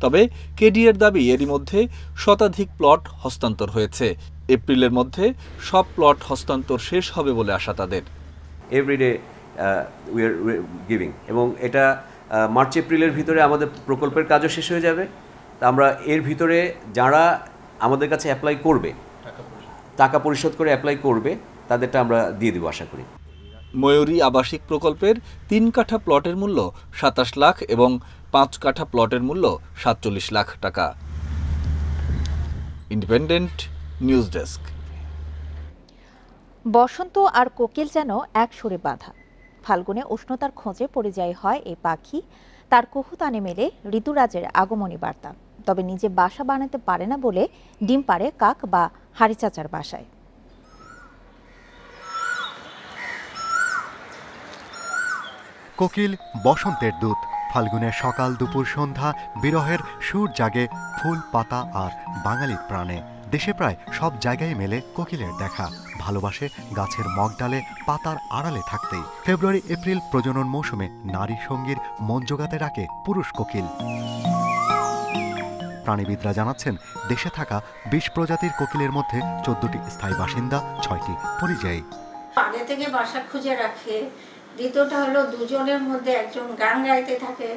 তবে কেডিএর দাবি এরই মধ্যে শতাধিক প্লট হস্তান্তর হয়েছে। এপ্রিলের মধ্যে সব প্লট হস্তান্তর শেষ হবে বলে আশা তাদের। এভরিডে উই আর গিভিং, এবং এটা মার্চ এপ্রিলের ভিতরে আমাদের প্রকল্পের কাজও শেষ হয়ে যাবে। আমরা এর ভিতরে যারা আমাদের কাছে অ্যাপ্লাই করবে, টাকা পরিশোধ করে অ্যাপ্লাই করবে, তাদেরটা আমরা দিয়ে দেব আশা করি। ময়ূরী আবাসিক প্রকল্পের 3 কাঠা প্লটের মূল্য 27 লাখ এবং 5 কাঠা প্লটের মূল্য 47 লাখ টাকা। ইন্ডিপেন্ডেন্ট নিউজ ডেস্ক। বসন্ত আর কোকিল যেন এক সুরে বাঁধা। ফাল্গুনে উষ্ণতার খোঁজে পরিযায়ী হয় এই পাখি। তার কুহুতানে মেলে ঋতুরাজের আগমনী বার্তা। তবে নিজে বাসা বানাতে পারে না বলে ডিম পাড়ে কাক বা হাড়ি চাচার বাসায়। কোকিল বসন্তের দূত। ফাল্গুনের সকাল দুপুর সন্ধ্যা বিরহের সুর জাগে ফুল পাতা আর বাঙালির প্রাণে। দেশে প্রায় সব জায়গায় মেলে কোকিলের দেখা। ভালোবাসে গাছের মগডালে পাতার আড়ালে থাকতেই। ফেব্রুয়ারি এপ্রিল প্রজনন মৌসুমে নারী সঙ্গীর মন জোগাতে ডাকে পুরুষ কোকিল। প্রাণীবিদরা জানাচ্ছেন, দেশে থাকা 20 প্রজাতির কোকিলের মধ্যে 14টি স্থায়ী বাসিন্দা, 6টি পরিযায়ী। আগে থেকে বাসা খুঁজে রাখে। দ্বিতীয়টা হলো দুজনের মধ্যে একজন গান গাইতে থাকে,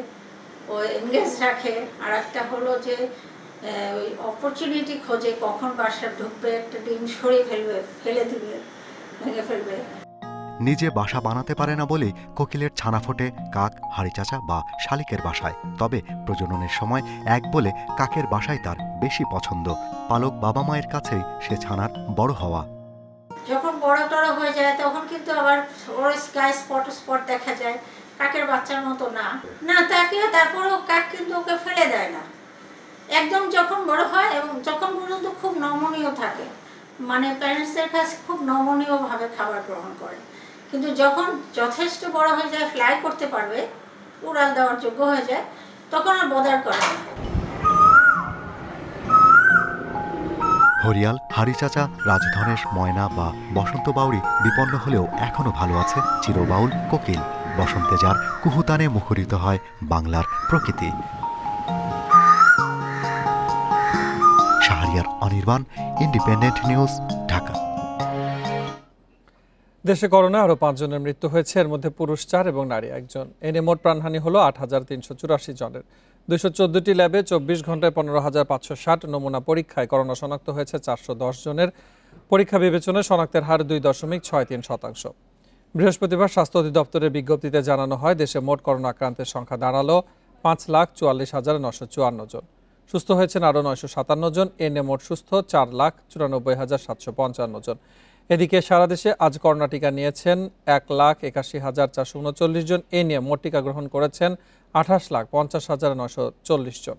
ও এনগেজ রাখে, আর একটা হলো যে ওই অপরচুনিটি খোঁজে কখন বাসা ঢুকবে, একটা ডিম সরিয়ে ফেলবে, ফেলে দিবে, ভেঙে ফেলবে। নিজে বাসা বানাতে পারে না বলেই কোকিলের ছানা ফোটে কাক, হাড়ি চাচা বা শালিকের বাসায়। তবে প্রজননের সময় এক বলে কাকের বাসায় তার বেশি পছন্দ। পালক বাবা মায়ের কাছেই সে ছানার বড় হওয়া। যখন বড় টড় হয়ে যায় তখন কিন্তু আবার ওর গায়ে স্পট দেখা যায়। কাকের বাচ্চার মতো না তাকে, তারপরেও কাক কিন্তু ওকে ফেলে দেয় না। একদম যখন বড় হয় এবং যখন পর্যন্ত খুব নমনীয় থাকে, মানে প্যারেন্টসদের কাছে খুব নমনীয়ভাবে খাবার গ্রহণ করে। কিন্তু যখন যথেষ্ট বড় হয়ে যায়, ফ্লাই করতে পারবে, উড়াল দেওয়ার যোগ্য হয়ে যায়, তখন আর বদার করে না। হরিয়াল, হাড়ি চাচা, রাজধনেশ, ময়না বা বসন্ত বাউরি বিপন্ন হলেও এখনো ভালো আছে চিরবাউল কোকিল। বসন্তে যার কুহুতানে মুখরিত হয় বাংলার প্রকৃতি। Shahriar Anirban, independent news, Dhaka. দেশে করোনা আরও 5 জনের মৃত্যু হয়েছে, এর মধ্যে পুরুষ 4 এবং নারী 1 জন। এনে মোট প্রাণহানি হল 8,384 জনের। 214টি ল্যাবে 24 ঘন্টায় 15,560 নমুনা পরীক্ষায় করোনা শনাক্ত হয়েছে 410 জনের। পরীক্ষা বিবেচনায় শনাক্তের হার 2.63%। বৃহস্পতিবার স্বাস্থ্য অধিদপ্তরের বিজ্ঞপ্তিতে জানানো হয়, দেশে মোট করোনা আক্রান্তের সংখ্যা দাঁড়ালো 5,44,954 জন। সুস্থ হয়েছেন আরও 957 জন। এনে মোট সুস্থ 4,94,755 জন। এদিকে সারা দেশে আজ করোনা টিকা নিয়েছেন 1,81,439 জন। এ নিয়ে মোট টিকা গ্রহণ করেছেন 28,50,940 জন।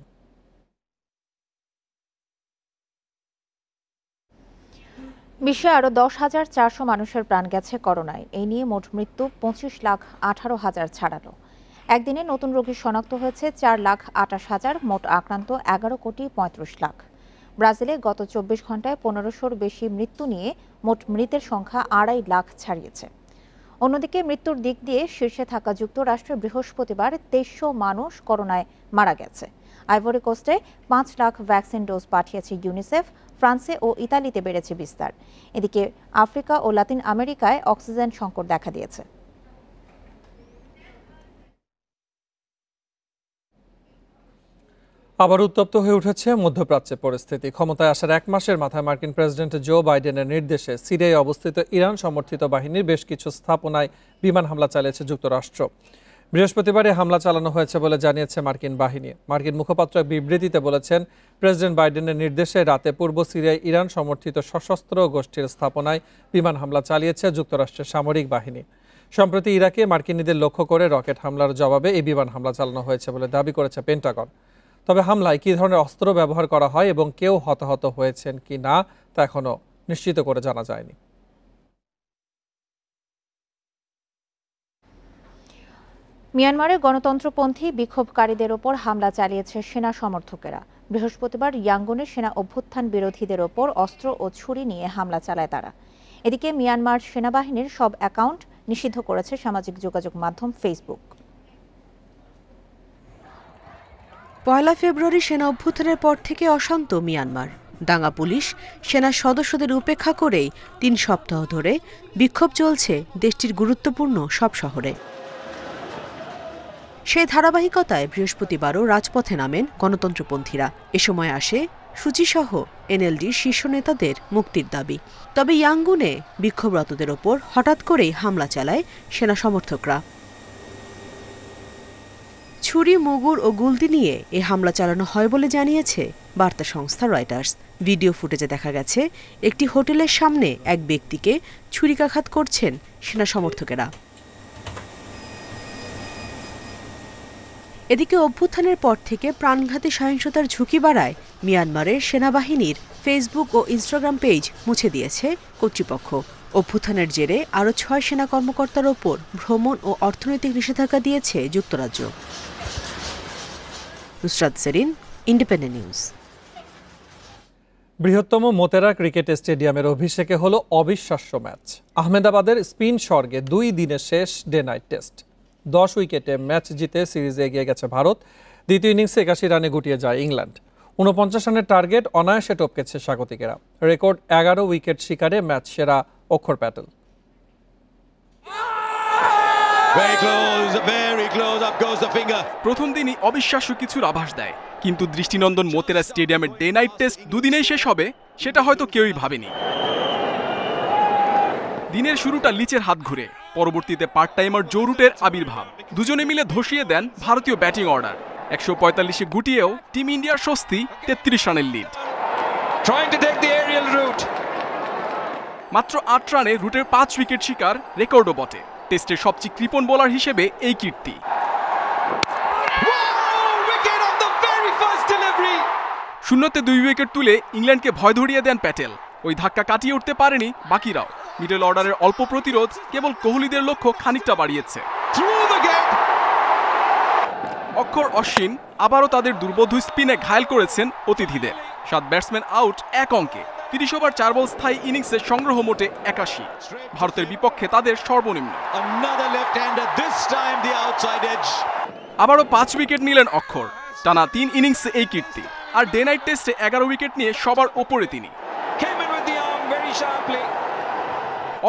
বিশ্বে আরও 10,400 মানুষের প্রাণ গেছে করোনায়। এই নিয়ে মোট মৃত্যু 25,18,000 ছাড়ালো। একদিনে নতুন রোগী শনাক্ত হয়েছে 4,28,000, মোট আক্রান্ত 11,35,00,000। ব্রাজিলে গত 24 ঘন্টায় 1500-র বেশি মৃত্যু নিয়ে মোট মৃতের সংখ্যা 2.5 লাখ ছাড়িয়েছে। অন্যদিকে মৃত্যুর দিক দিয়ে শীর্ষে থাকা যুক্তরাষ্ট্রে বৃহস্পতিবার 2300 মানুষ করোনায় মারা গেছে। আইভরি কোস্টে 5 লাখ ভ্যাকসিন ডোজ পাঠিয়েছে ইউনিসেফ। ফ্রান্সে ও ইতালিতে বেড়েছে বিস্তার। এদিকে আফ্রিকা ও লাতিন আমেরিকায় অক্সিজেন সংকট দেখা দিয়েছে। আবার উত্তপ্ত হয়ে উঠেছে মধ্যপ্রাচ্যের পরিস্থিতি। ক্ষমতায় আসার 1 মাসের মাথায় মার্কিন প্রেসিডেন্ট জো বাইডেনের নির্দেশে সিরিয়ায় অবস্থিত ইরান সমর্থিত বাহিনীর বেশ কিছু স্থাপনায় বিমান হামলা চালিয়েছে যুক্তরাষ্ট্র। বৃহস্পতিবার হামলা চালানো হয়েছে বলে জানিয়েছে মার্কিন বাহিনী। মার্কিন মুখপাত্র এক বিবৃতিতে বলেছেন, প্রেসিডেন্ট বাইডেনের নির্দেশে রাতে পূর্ব সিরিয়ায় ইরান সমর্থিত সশস্ত্র গোষ্ঠীর স্থাপনায় বিমান হামলা চালিয়েছে যুক্তরাষ্ট্রের সামরিক বাহিনী। সম্প্রতি ইরাকে মার্কিনীদের লক্ষ্য করে রকেট হামলার জবাবে এই বিমান হামলা চালানো হয়েছে বলে দাবি করেছে পেন্টাগন। তবে হামলায় কী ধরনের অস্ত্র ব্যবহার করা হয় এবং কেউ হতাহত হয়েছেন কি না তা এখনো নিশ্চিত করে জানা যায়নি। মিয়ানমারে গণতন্ত্রপন্থী বিক্ষোভকারীদের ওপর হামলা চালিয়েছে সেনা সমর্থকেরা। বৃহস্পতিবার ইয়াঙ্গুনে সেনা অভ্যুত্থান বিরোধীদের ওপর অস্ত্র ও ছুরি নিয়ে হামলা চালায় তারা। এদিকে মিয়ানমার সেনাবাহিনীর সব অ্যাকাউন্ট নিষিদ্ধ করেছে সামাজিক যোগাযোগ মাধ্যম ফেসবুক। 1 ফেব্রুয়ারি সেনা অভ্যুত্থানের পর থেকে অশান্ত মিয়ানমার। দাঙ্গা পুলিশ সেনা সদস্যদের উপেক্ষা করেই 3 সপ্তাহ ধরে বিক্ষোভ চলছে দেশটির গুরুত্বপূর্ণ সব শহরে। সেই ধারাবাহিকতায় বৃহস্পতিবারও রাজপথে নামেন গণতন্ত্রপন্থীরা। এ সময় আসে সূচিসহ এনএলডির শীর্ষ নেতাদের মুক্তির দাবি। তবে ইয়াঙ্গুনে বিক্ষোভরতদের ওপর হঠাৎ করেই হামলা চালায় সেনা সমর্থকরা। ছুরি, মুগুর ও গুলতি নিয়ে এ হামলা চালানো হয় বলে জানিয়েছে বার্তা সংস্থা রয়টার্স। ভিডিও ফুটেজে দেখা গেছে একটি হোটেলের সামনে এক ব্যক্তিকে ছুরিকাঘাত করছেন সেনা সমর্থকেরা। এদিকে অভ্যুত্থানের পর থেকে প্রাণঘাতী সহিংসতার ঝুঁকি বাড়ায় মিয়ানমারের সেনাবাহিনীর ফেসবুক ও ইনস্টাগ্রাম পেজ মুছে দিয়েছে কর্তৃপক্ষ। অভ্যুত্থানের জেরে আরও 6 সেনা কর্মকর্তার ওপর ভ্রমণ ও অর্থনৈতিক নিষেধাজ্ঞা দিয়েছে যুক্তরাজ্য। Nusrat Serin, Independent News. বৃহত্তম মোতেরা ক্রিকেট স্টেডিয়ামের অভিষেকে হলো অবিশ্বাস্য ম্যাচ। আহমেদাবাদের স্পিন স্বর্গে 2 দিনের শেষ ডে নাইট টেস্ট। 10 উইকেটে ম্যাচ জিতে সিরিজে এগিয়ে গেছে ভারত। দ্বিতীয় ইনিংসে 81 রানে গুটিয়ে যায় ইংল্যান্ড। 49 রানের টার্গেট অনায়াসে টপকেছে স্বাগতিকেরা। রেকর্ড 11 উইকেট শিকারে ম্যাচ সেরা অক্ষর প্যাটেল। প্রথম দিনই অবিশ্বাস্য কিছুর আভাস দেয়, কিন্তু দৃষ্টিনন্দন মোতেরা স্টেডিয়ামের ডে নাইট টেস্ট 2 দিনেই শেষ হবে সেটা হয়তো কেউই ভাবেনি। দিনের শুরুটা লিচের হাত ঘুরে, পরবর্তীতে পার্ট টাইমার জো রুটের আবির্ভাব। দুজনে মিলে ধসিয়ে দেন ভারতীয় ব্যাটিং অর্ডার। 145-এ গুটিয়েও টিম ইন্ডিয়ার স্বস্তি 33 রানের লিড। মাত্র 8 রানে রুটের 5 উইকেট শিকার, রেকর্ডও বটে। টেস্টের সবচেয়ে কৃপণ বোলার হিসেবে এই কীর্তি। শূন্যতে 2 উইকেট তুলে ইংল্যান্ডকে ভয় ধরিয়ে দেন প্যাটেল। ওই ধাক্কা কাটিয়ে উঠতে পারেনি বাকিরাও। মিডল অর্ডারের অল্প প্রতিরোধ কেবল কোহলিদের লক্ষ্য খানিকটা বাড়িয়েছে। অক্ষর, অশ্বিন আবারও তাদের দুর্বোধ্য স্পিনে ঘায়েল করেছেন অতিথিদের। 7 ব্যাটসম্যান আউট 1 অঙ্কে। 30 ওভার 4 বল স্থায়ী ইনিংসের সংগ্রহ মোটে 81। ভারতের বিপক্ষে তাদের সর্বনিম্ন। আবারও 5 উইকেট নিলেন অক্ষর। টানা 3 ইনিংসে এই কীর্তি। আর ডে নাইট টেস্টে 11 উইকেট নিয়ে সবার ওপরে তিনি।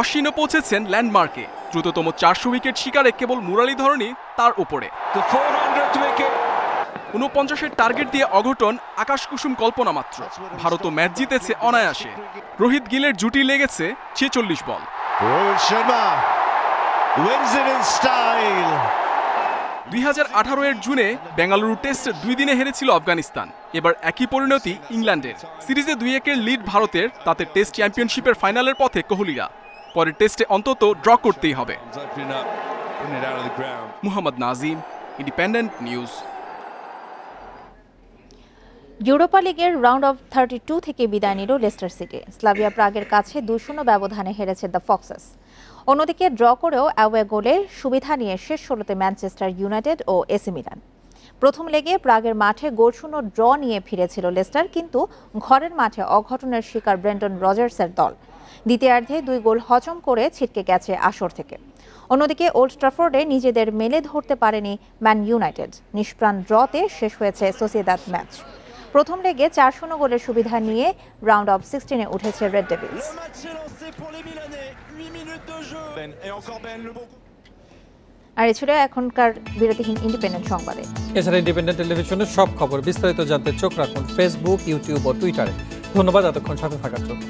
অশ্বিনও পৌঁছেছেন ল্যান্ডমার্কে। দ্রুততম 400 উইকেট শিকারে কেবল মুরালীধরনই তার উপরে। 49-এর টার্গেট দিয়ে অঘটন আকাশ কুসুম কল্পনা মাত্র। ভারতও ম্যাচ জিতেছে অনায়াসে। রোহিত গিলের জুটি লেগেছে 46 বল। 2018-এর জুনে বেঙ্গালুরু টেস্ট 2 দিনে হেরেছিল আফগানিস্তান। এবার একই পরিণতি ইংল্যান্ডের। সিরিজে 2-1-এর লিড ভারতের, তাতে টেস্ট চ্যাম্পিয়নশিপের ফাইনালের পথে কোহলিরা। পরের টেস্টে অন্তত ড্র করতেই হবে। Muhammad Nazim, independent news. Europa লিগের রাউন্ড অফ 32 থেকে বিদায় নিল লেস্টার সিটি। স্লাভিয়া প্রাগের কাছে 2-0 ব্যবধানে হেরেছে দ্য ফক্সেস। অন্যদিকে ড্র করেও অ্যাওয়ে গোলের সুবিধা নিয়ে শেষ 16তে ম্যানচেস্টার ইউনাইটেড ও এসি মিলান। প্রথম লেগে প্রাগের মাঠে গোলশূন্য ড্র নিয়ে ফিরেছিল লেস্টার, কিন্তু ঘরের মাঠে অঘটনের শিকার ব্রেন্ডন রজার্সের দল। দ্বিতীয়ার্ধে 2 গোল হজম করে ছিটকে গেছে আসর থেকে। অন্যদিকে ওল্ড ট্রাফোর্ডে নিজেদের মেলে ধরতে পারেনি ম্যান ইউনাইটেড। নিষ্প্রাণ ড্রতে শেষ হয়েছে সোসিয়েদাদ ম্যাচ। প্রথম লেগে 4-0 গোলের সুবিধা নিয়ে রাউন্ড অফ 16-এ উঠেছে রেড ডেভিলস। আর এ ছিল এখনকার বিরতিহীন ইন্ডিপেন্ডেন্ট সংবাদে। এছাড়া ইন্ডিপেন্ডেন্ট টেলিভিশনের সব খবর বিস্তারিত জানতে চোখ রাখুন ফেসবুক, ইউটিউব ও টুইটারে। ধন্যবাদ এতক্ষণ সাথে থাকার জন্য।